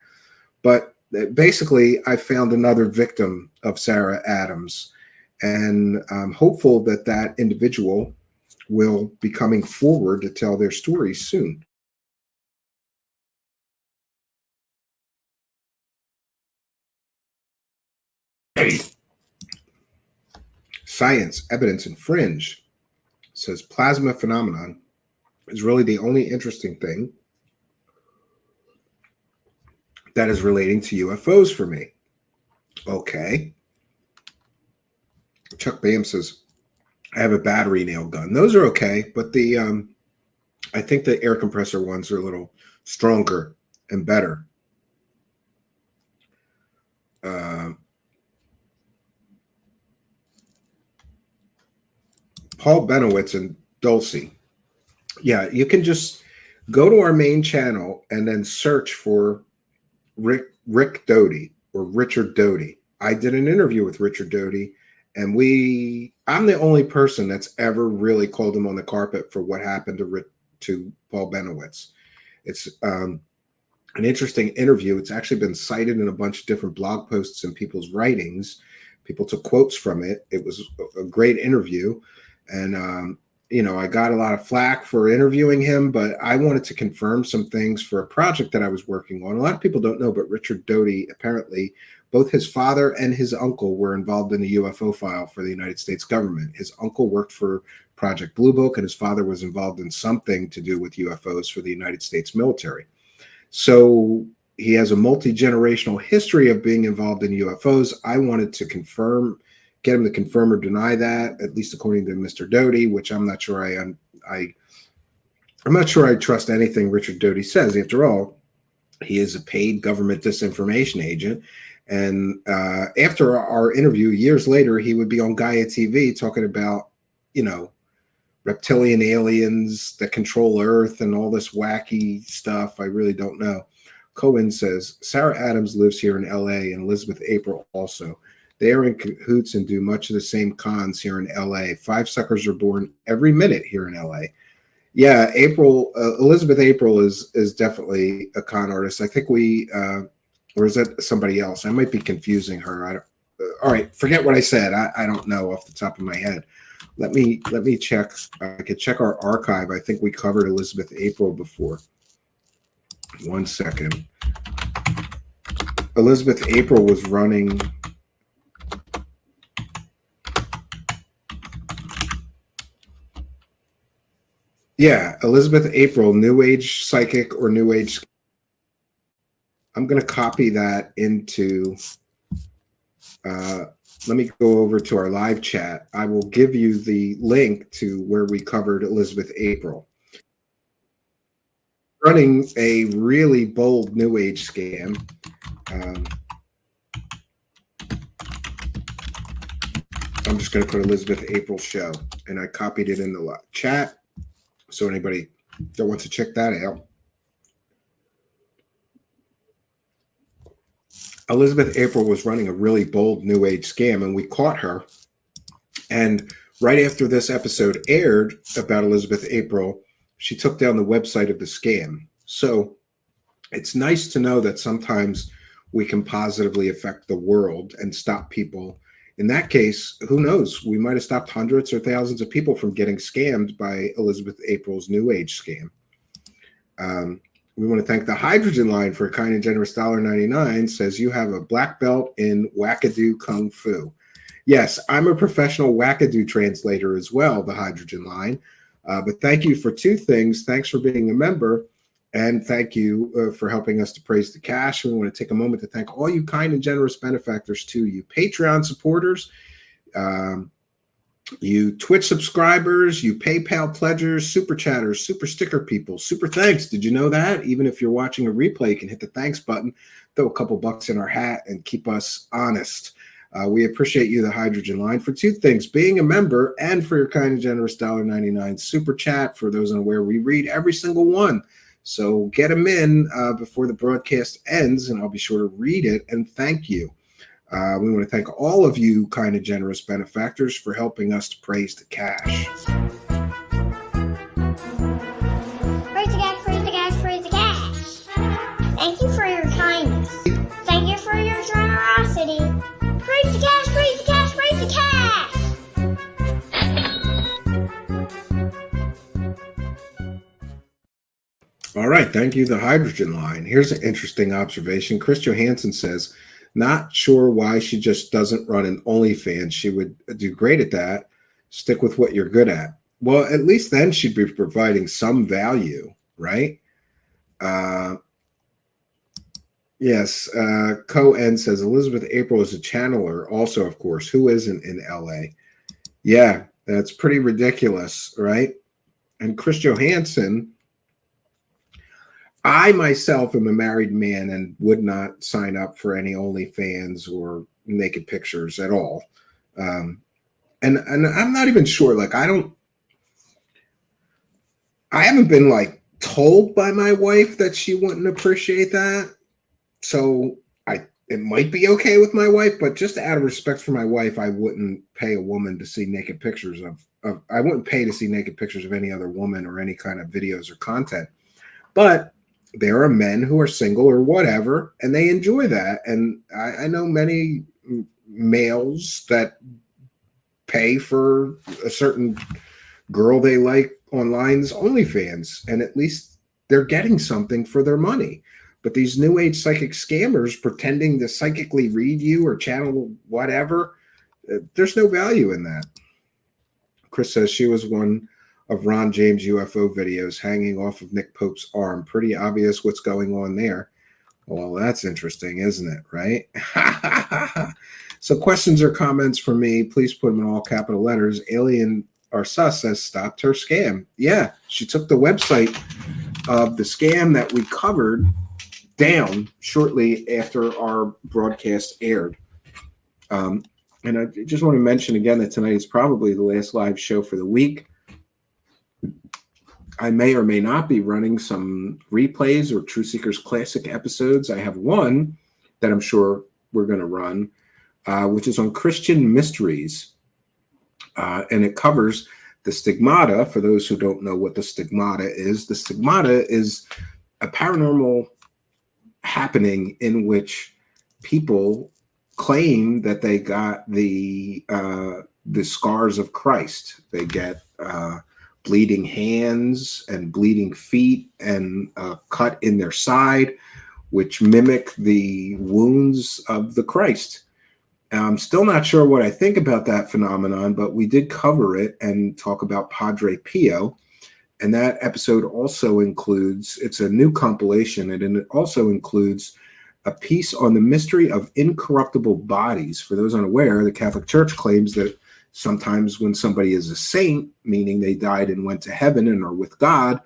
Speaker 1: But basically, I found another victim of Sarah Adams. And I'm hopeful that that individual will be coming forward to tell their story soon. Science, Evidence, and Fringe says plasma phenomenon is really the only interesting thing that is relating to UFOs for me. Okay. Chuck Bam says, I have a battery nail gun. Those are okay, but I think the air compressor ones are a little stronger and better. Paul Benowitz and Dulcie. Yeah, you can just go to our main channel and then search for Rick Doty or Richard Doty. I did an interview with Richard Doty, and I'm the only person that's ever really called him on the carpet for what happened to Paul Benowitz. It's an interesting interview. It's actually been cited in a bunch of different blog posts and people's writings. People took quotes from it. It was a great interview. And, I got a lot of flack for interviewing him, but I wanted to confirm some things for a project that I was working on. A lot of people don't know, but Richard Doty, apparently, both his father and his uncle were involved in the UFO file for the United States government. His uncle worked for Project Blue Book, and his father was involved in something to do with UFOs for the United States military. So he has a multi-generational history of being involved in UFOs. I wanted to get him to confirm or deny that, at least according to Mr. Doty, which I'm not sure I'm not sure I trust anything Richard Doty says. After all, he is a paid government disinformation agent. And after our interview, years later, he would be on Gaia TV talking about, reptilian aliens that control Earth and all this wacky stuff. I really don't know. Cohen says, Sarah Adams lives here in LA and Elizabeth April also. They are in cahoots and do much of the same cons here in LA. 5 suckers are born every minute here in LA. Yeah, Elizabeth April is definitely a con artist. I think or is that somebody else? I might be confusing her. All right, forget what I said. I don't know off the top of my head. Let me check. I could check our archive. I think we covered Elizabeth April before. 1 second. Elizabeth April was running. Yeah, Elizabeth April, New Age psychic or New Age. I'm going to copy that into. Let me go over to our live chat. I will give you the link to where we covered Elizabeth April. Running a really bold New Age scam. I'm just going to put Elizabeth April show, and I copied it in the chat. So anybody that wants to check that out. Elizabeth April was running a really bold New Age scam, and we caught her. And right after this episode aired about Elizabeth April, she took down the website of the scam. So it's nice to know that sometimes we can positively affect the world and stop people. In that case, who knows? We might have stopped hundreds or thousands of people from getting scammed by Elizabeth April's New Age scam. We want to thank the Hydrogen Line for a kind and generous $1.99. Says you have a black belt in wackadoo kung fu. Yes, I'm a professional wackadoo translator as well, the Hydrogen Line. But thank you for 2 things. Thanks for being a member, and thank you for helping us to praise the cash. We want to take a moment to thank all you kind and generous benefactors too. You Patreon supporters, you Twitch subscribers, you PayPal pledgers, super chatters, super sticker people, super thanks. Did you know that? Even if you're watching a replay, you can hit the thanks button, throw a couple bucks in our hat, and keep us honest. We appreciate you, the Hydrogen Line, for 2 things: being a member and for your kind and generous $1.99 super chat. For those unaware, we read every single one. So get them in before the broadcast ends, and I'll be sure to read it and thank you. We want to thank all of you kind and generous benefactors for helping us to praise the cash.
Speaker 2: Praise the cash, praise the cash, praise the cash. Thank you for your kindness. Thank you for your generosity. Praise the cash, praise the cash, praise the cash.
Speaker 1: All right, thank you, the Hydrogen Line. Here's an interesting observation. Chris Johansson says, not sure why she just doesn't run an OnlyFans. She would do great at that. Stick with what you're good at. Well, at least then she'd be providing some value, right? Yes, Co-N says, Elizabeth April is a channeler also, of course. Who isn't in LA? Yeah, that's pretty ridiculous, right? And Chris Johansson, I myself am a married man and would not sign up for any OnlyFans or naked pictures at all. And I'm not even sure, like, I haven't been like told by my wife that she wouldn't appreciate that. So it might be okay with my wife, but just out of respect for my wife, I wouldn't pay a woman to see naked pictures I wouldn't pay to see naked pictures of any other woman or any kind of videos or content. But there are men who are single or whatever, and they enjoy that. And I know many males that pay for a certain girl they like online's OnlyFans, and at least they're getting something for their money. But these New Age psychic scammers pretending to psychically read you or channel whatever, there's no value in that. Chris says she was one of Ron James UFO videos hanging off of Nick Pope's arm. Pretty obvious what's going on there. Well, that's interesting, isn't it? Right? So questions or comments from me, please put them in all capital letters. Alien or Sus says stopped her scam. Yeah, she took the website of the scam that we covered down shortly after our broadcast aired. And I just want to mention again that tonight is probably the last live show for the week. I may or may not be running some replays or True Seekers Classic episodes. I have one that I'm sure we're going to run, which is on Christian mysteries. And it covers the stigmata. For those who don't know what the stigmata is a paranormal happening in which people claim that they got the scars of Christ. They get bleeding hands and bleeding feet and a cut in their side, which mimic the wounds of the Christ. I'm still not sure what I think about that phenomenon, but we did cover it and talk about Padre Pio. And that episode also includes, it's a new compilation, and it also includes a piece on the mystery of incorruptible bodies. For those unaware, the Catholic Church claims that sometimes when somebody is a saint, meaning they died and went to heaven and are with God,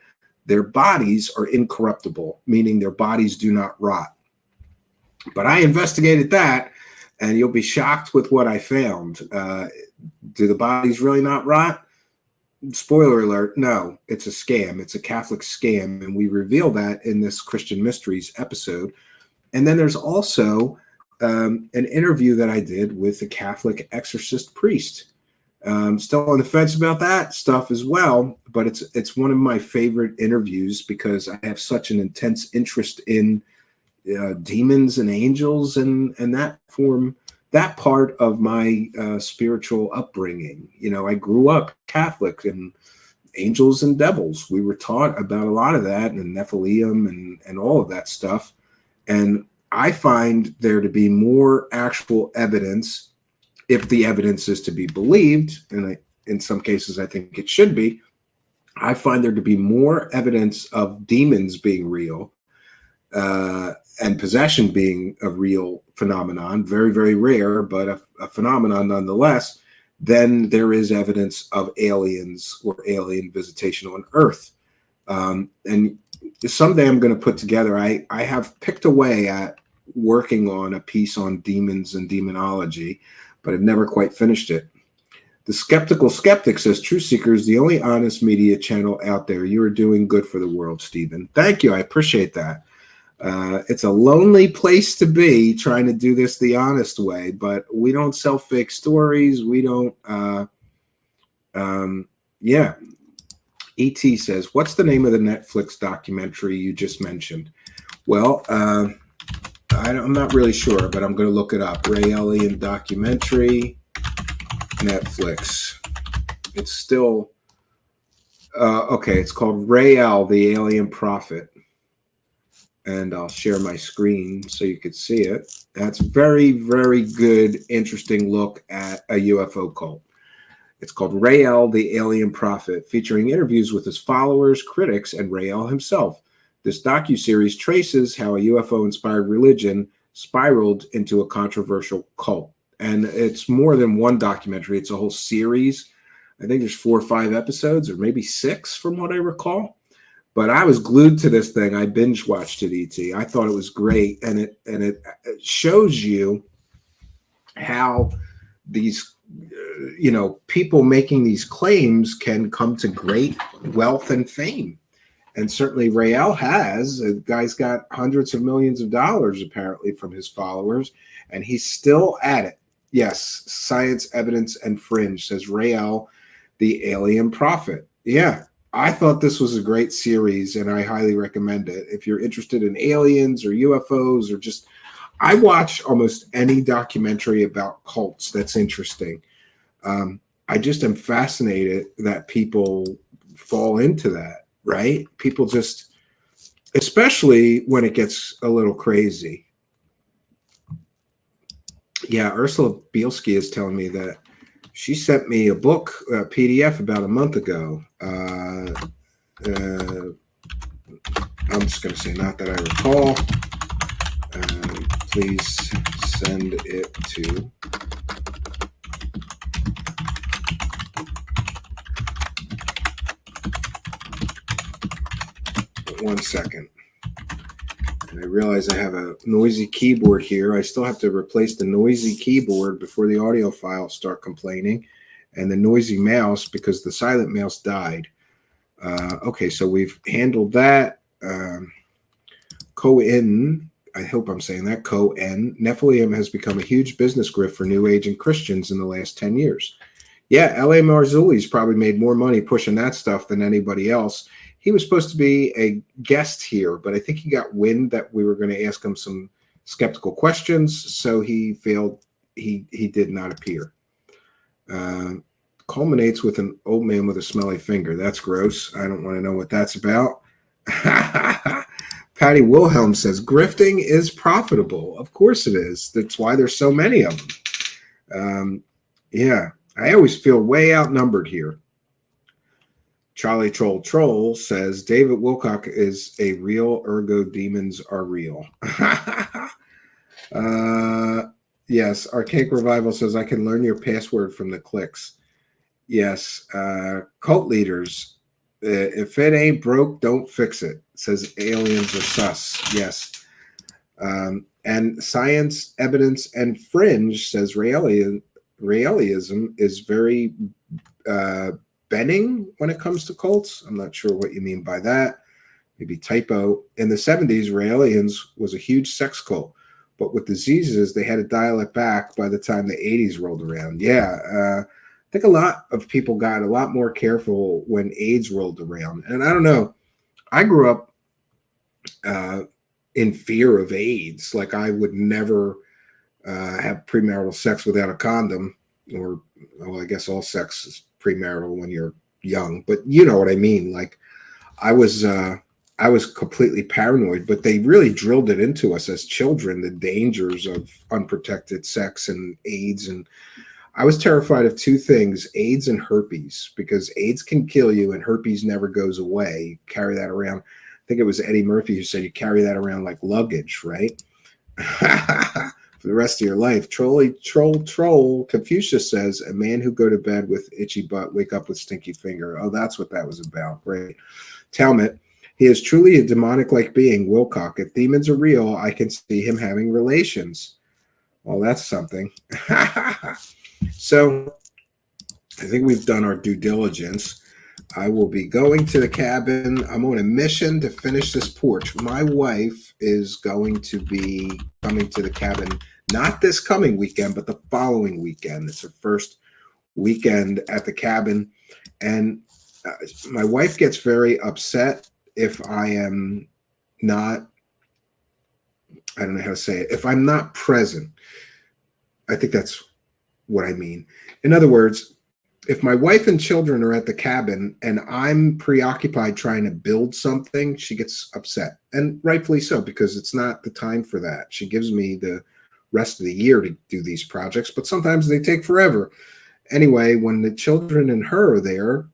Speaker 1: their bodies are incorruptible, meaning their bodies do not rot. But I investigated that, and you'll be shocked with what I found. Do the bodies really not rot? Spoiler alert, no, it's a scam. It's a Catholic scam, and we reveal that in this Christian Mysteries episode. And then there's also an interview that I did with a Catholic exorcist priest. Still on the fence about that stuff as well, but it's one of my favorite interviews because I have such an intense interest in demons and angels and that part of my spiritual upbringing. You know, I grew up Catholic, and angels and devils, we were taught about a lot of that, and Nephilim and all of that stuff. And I find there to be more actual evidence, if the evidence is to be believed, and in some cases I think it should be. I find there to be more evidence of demons being real and possession being a real phenomenon, very, very rare, but a phenomenon nonetheless, than there is evidence of aliens or alien visitation on Earth. And someday I'm going to put together, I have picked away at working on a piece on demons and demonology, but I've never quite finished it. The Skeptical Skeptic says, True Seekers, the only honest media channel out there. You are doing good for the world, Stephen. Thank you. I appreciate that. It's a lonely place to be trying to do this the honest way, but we don't sell fake stories. We don't, yeah. E.T. says, what's the name of the Netflix documentary you just mentioned? Well, I'm not really sure, but I'm going to look it up. Ray Alien documentary, Netflix. It's still, okay, it's called Ray Al, the Alien Prophet. And I'll share my screen so you could see it. That's very, very good, interesting look at a UFO cult. It's called Rael, the Alien Prophet, featuring interviews with his followers, critics, and Rael himself. This docuseries traces how a UFO-inspired religion spiraled into a controversial cult. And it's more than one documentary. It's a whole series. I think there's 4 or 5 episodes, or maybe 6 from what I recall. But I was glued to this thing. I binge watched it, E.T. I thought it was great. And it shows you how these, people making these claims can come to great wealth and fame. And certainly Rael has. The guy's got hundreds of millions of dollars, apparently, from his followers. And he's still at it. Yes, science, evidence, and fringe, says Rael, the Alien Prophet. Yeah. I thought this was a great series, and I highly recommend it. If you're interested in aliens or UFOs or just, I watch almost any documentary about cults that's interesting. I just am fascinated that people fall into that, right? People just, especially when it gets a little crazy. Yeah, Ursula Bielski is telling me that She sent me a book, a PDF, about a month ago. I'm just going to say, not that I recall. Please send it to. One second. And I realize I have a noisy keyboard here. I still have to replace the noisy keyboard before the audio files start complaining, and the noisy mouse because the silent mouse died. Okay, so we've handled that. Cohen, I hope I'm saying that, Cohen, Nephilim has become a huge business grift for New Age and Christians in the last 10 years. Yeah, L.A. Marzulli's probably made more money pushing that stuff than anybody else. He was supposed to be a guest here, but I think he got wind that we were going to ask him some skeptical questions, so he failed. He did not appear. Culminates with an old man with a smelly finger. That's gross. I don't want to know what that's about. Patty Wilhelm says, grifting is profitable. Of course it is. That's why there's so many of them. Yeah, I always feel way outnumbered here. Charlie Troll says, David Wilcock is a real, ergo demons are real. Yes, Archaic Revival says, I can learn your password from the clicks. Yes, cult leaders, if it ain't broke, don't fix it, says aliens are sus. Yes. And Science, Evidence, and Fringe says realism is very benning when it comes to cults. I'm not sure what you mean by that. Maybe typo. In the 70s, Raelians was a huge sex cult, but with diseases, they had to dial it back by the time the 80s rolled around. Yeah, I think a lot of people got a lot more careful when AIDS rolled around. And I don't know, I grew up in fear of AIDS. Like I would never have premarital sex without a condom, or, well, I guess all sex is premarital when you're young, but you know what I mean? Like I was completely paranoid, but they really drilled it into us as children, the dangers of unprotected sex and AIDS. And I was terrified of two things, AIDS and herpes, because AIDS can kill you and herpes never goes away. You carry that around. I think it was Eddie Murphy who said you carry that around like luggage, right? For the rest of your life. Troll. Confucius says, a man who go to bed with itchy butt, wake up with stinky finger. Oh, that's what that was about. Great. Talmud, he is truly a demonic-like being, Wilcock. If demons are real, I can see him having relations. Well, that's something. So I think we've done our due diligence. I will be going to the cabin. I'm on a mission to finish this porch. My wife is going to be coming to the cabin, not this coming weekend, but the following weekend. It's her first weekend at the cabin. And my wife gets very upset if I am not, I don't know how to say it, if I'm not present. I think that's what I mean. In other words, if my wife and children are at the cabin and I'm preoccupied trying to build something, she gets upset. And rightfully so, because it's not the time for that. She gives me the rest of the year to do these projects, but sometimes they take forever. Anyway, when the children and her are there,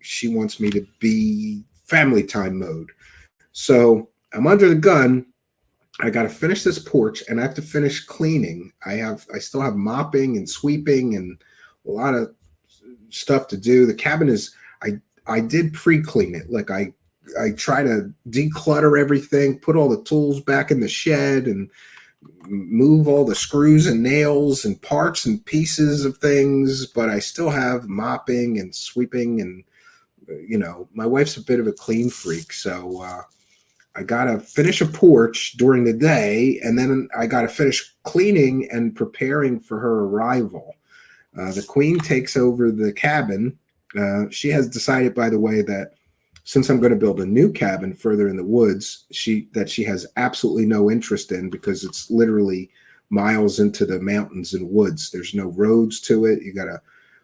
Speaker 1: she wants me to be family time mode. So I'm under the gun. I got to finish this porch and I have to finish cleaning. I still have mopping and sweeping and a lot of stuff to do. The cabin is, I did pre-clean it. Like I try to declutter everything, put all the tools back in the shed and move all the screws and nails and parts and pieces of things, but I still have mopping and sweeping. And, you know, my wife's a bit of a clean freak. So, I got to finish a porch during the day, and then I got to finish cleaning and preparing for her arrival. The queen takes over the cabin. She has decided, by the way, that since I'm going to build a new cabin further in the woods, she has absolutely no interest in, because it's literally miles into the mountains and woods. There's no roads to it. You got to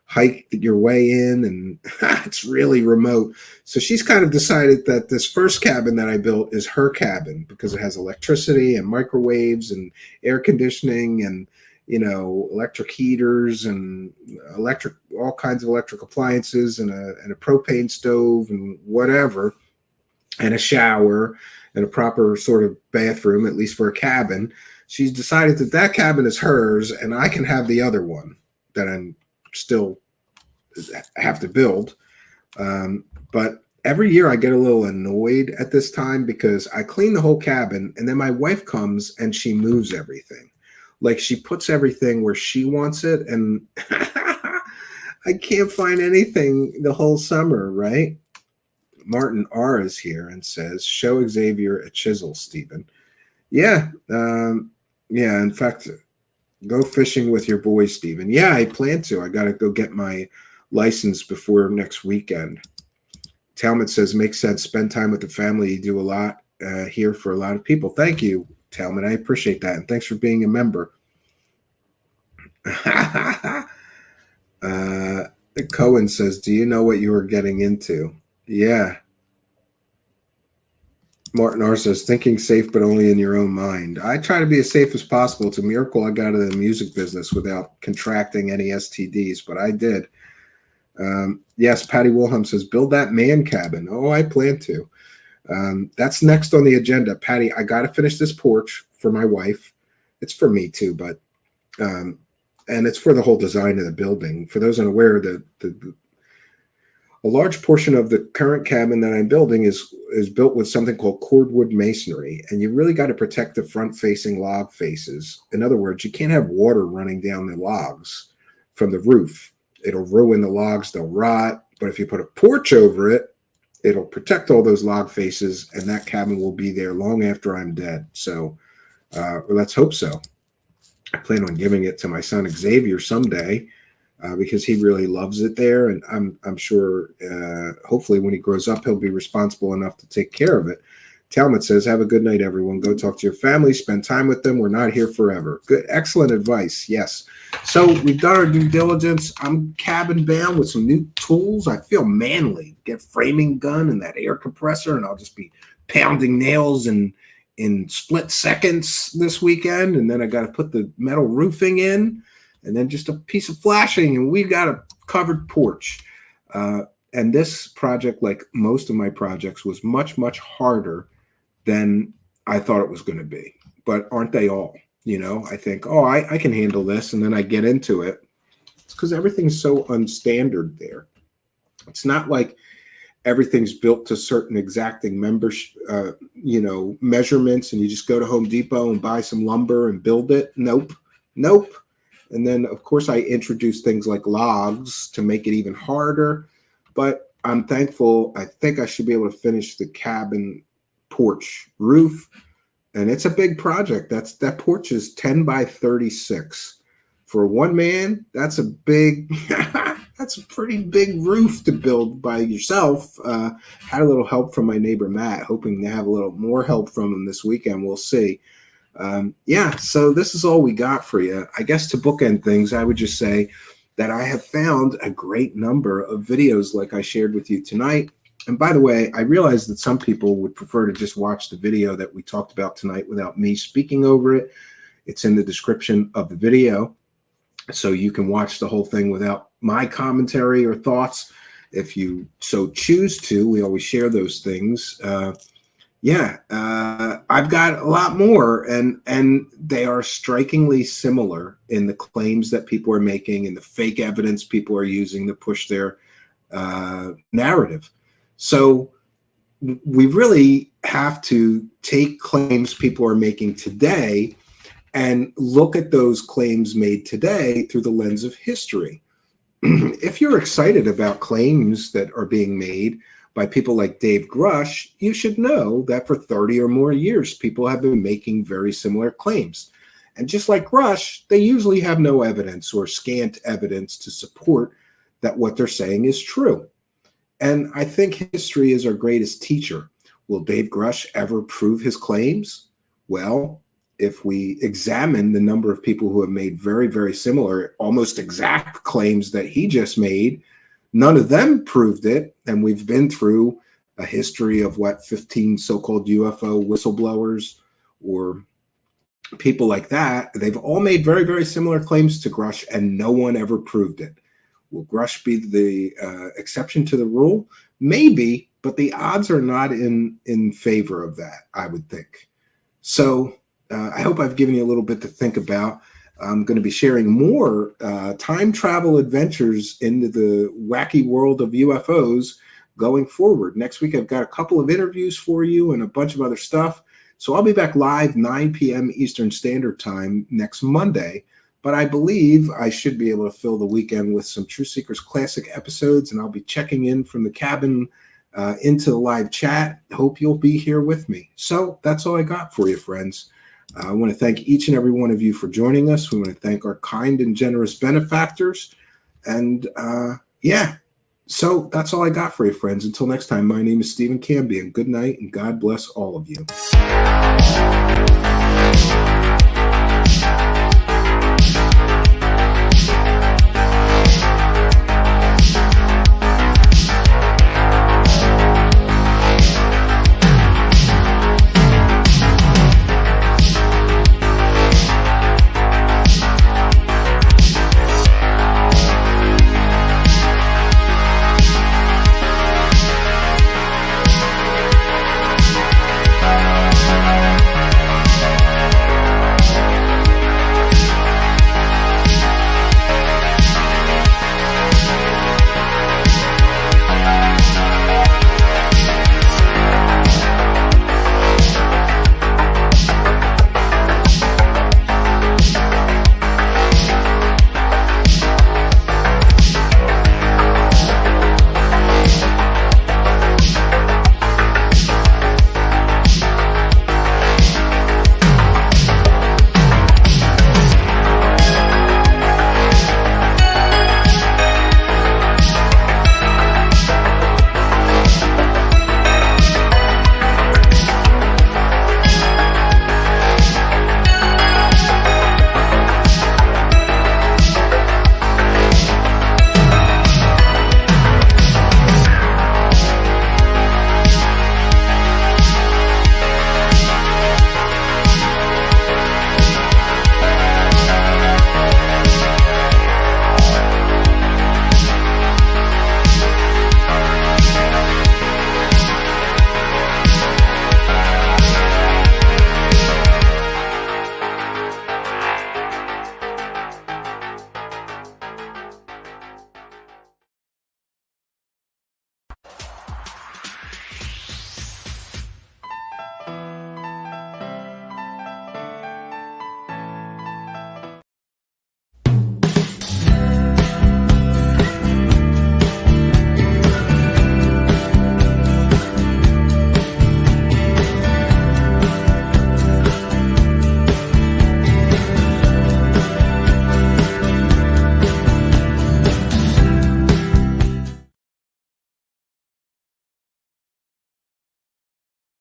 Speaker 1: hike your way in, and it's really remote. So she's kind of decided that this first cabin that I built is her cabin because it has electricity and microwaves and air conditioning, and electric heaters and all kinds of electric appliances and a propane stove and whatever, and a shower and a proper sort of bathroom, at least for a cabin. She's decided that that cabin is hers and I can have the other one that I'm still have to build. But every year I get a little annoyed at this time because I clean the whole cabin and then my wife comes and she moves everything. Like she puts everything where she wants it, and I can't find anything the whole summer, right? Martin R is here and says, show Xavier a chisel, Stephen. Yeah. Yeah. In fact, go fishing with your boys, Stephen. Yeah, I plan to. I got to go get my license before next weekend. Talmud says, makes sense. Spend time with the family. You do a lot here for a lot of people. Thank you, Talmud. I appreciate that. And thanks for being a member. Cohen says, do you know what you were getting into? Yeah. Martin R says, thinking safe, but only in your own mind. I try to be as safe as possible. It's a miracle I got into the music business without contracting any STDs, but I did. Yes, Patty Wilhelm says, build that man cabin. Oh, I plan to. That's next on the agenda. Patty, I got to finish this porch for my wife. It's for me too, but and it's for the whole design of the building. For those unaware, a large portion of the current cabin that I'm building is built with something called cordwood masonry, and you really got to protect the front-facing log faces. In other words, you can't have water running down the logs from the roof. It'll ruin the logs, they'll rot. But if you put a porch over it, it'll protect all those log faces, and that cabin will be there long after I'm dead. So let's hope so. I plan on giving it to my son Xavier someday because he really loves it there, and I'm sure hopefully when he grows up he'll be responsible enough to take care of it. Talmud says, have a good night, everyone. Go talk to your family, spend time with them. We're not here forever. Good, excellent advice. Yes. So we've done our due diligence. I'm cabin bound with some new tools. I feel manly. Get framing gun and that air compressor, and I'll just be pounding nails in split seconds this weekend. And then I got to put the metal roofing in, and then just a piece of flashing, and we got a covered porch. And this project, like most of my projects, was much, much harder than I thought it was going to be. But aren't they all? I think, oh, I can handle this. And then I get into it. It's because everything's so unstandard there. It's not like everything's built to certain exacting measurements, and you just go to Home Depot and buy some lumber and build it. Nope. And then, of course, I introduce things like logs to make it even harder. But I'm thankful. I think I should be able to finish the cabin porch roof. And it's a big project. That porch is 10 by 36. For one man, that's a pretty big roof to build by yourself. Had a little help from my neighbor, Matt, hoping to have a little more help from him this weekend. We'll see. So this is all we got for you. I guess to bookend things, I would just say that I have found a great number of videos like I shared with you tonight. And by the way, I realize that some people would prefer to just watch the video that we talked about tonight without me speaking over it. It's in the description of the video, so you can watch the whole thing without my commentary or thoughts if you so choose to. We always share those things. I've got a lot more, and they are strikingly similar in the claims that people are making and the fake evidence people are using to push their narrative. So we really have to take claims people are making today and look at those claims made today through the lens of history. If you're excited about claims that are being made by people like Dave Grush, you should know that for 30 or more years, people have been making very similar claims. And just like Grush, they usually have no evidence or scant evidence to support that what they're saying is true. And I think history is our greatest teacher. Will Dave Grush ever prove his claims? Well, if we examine the number of people who have made very, very similar, almost exact claims that he just made, none of them proved it. And we've been through a history of 15 so-called UFO whistleblowers, or people like that, they've all made very, very similar claims to Grush, and no one ever proved it. Will Grush be the exception to the rule? Maybe, but the odds are not in favor of that, I would think. So I hope I've given you a little bit to think about. I'm going to be sharing more time travel adventures into the wacky world of UFOs going forward. Next week, I've got a couple of interviews for you and a bunch of other stuff. So I'll be back live 9 p.m. Eastern Standard Time next Monday. But I believe I should be able to fill the weekend with some True Seekers Classic episodes, and I'll be checking in from the cabin into the live chat. Hope you'll be here with me. So that's all I got for you, friends. I want to thank each and every one of you for joining us. We want to thank our kind and generous benefactors. And yeah, so that's all I got for you, friends. Until next time, my name is Stephen Cambion. Good night, and God bless all of you.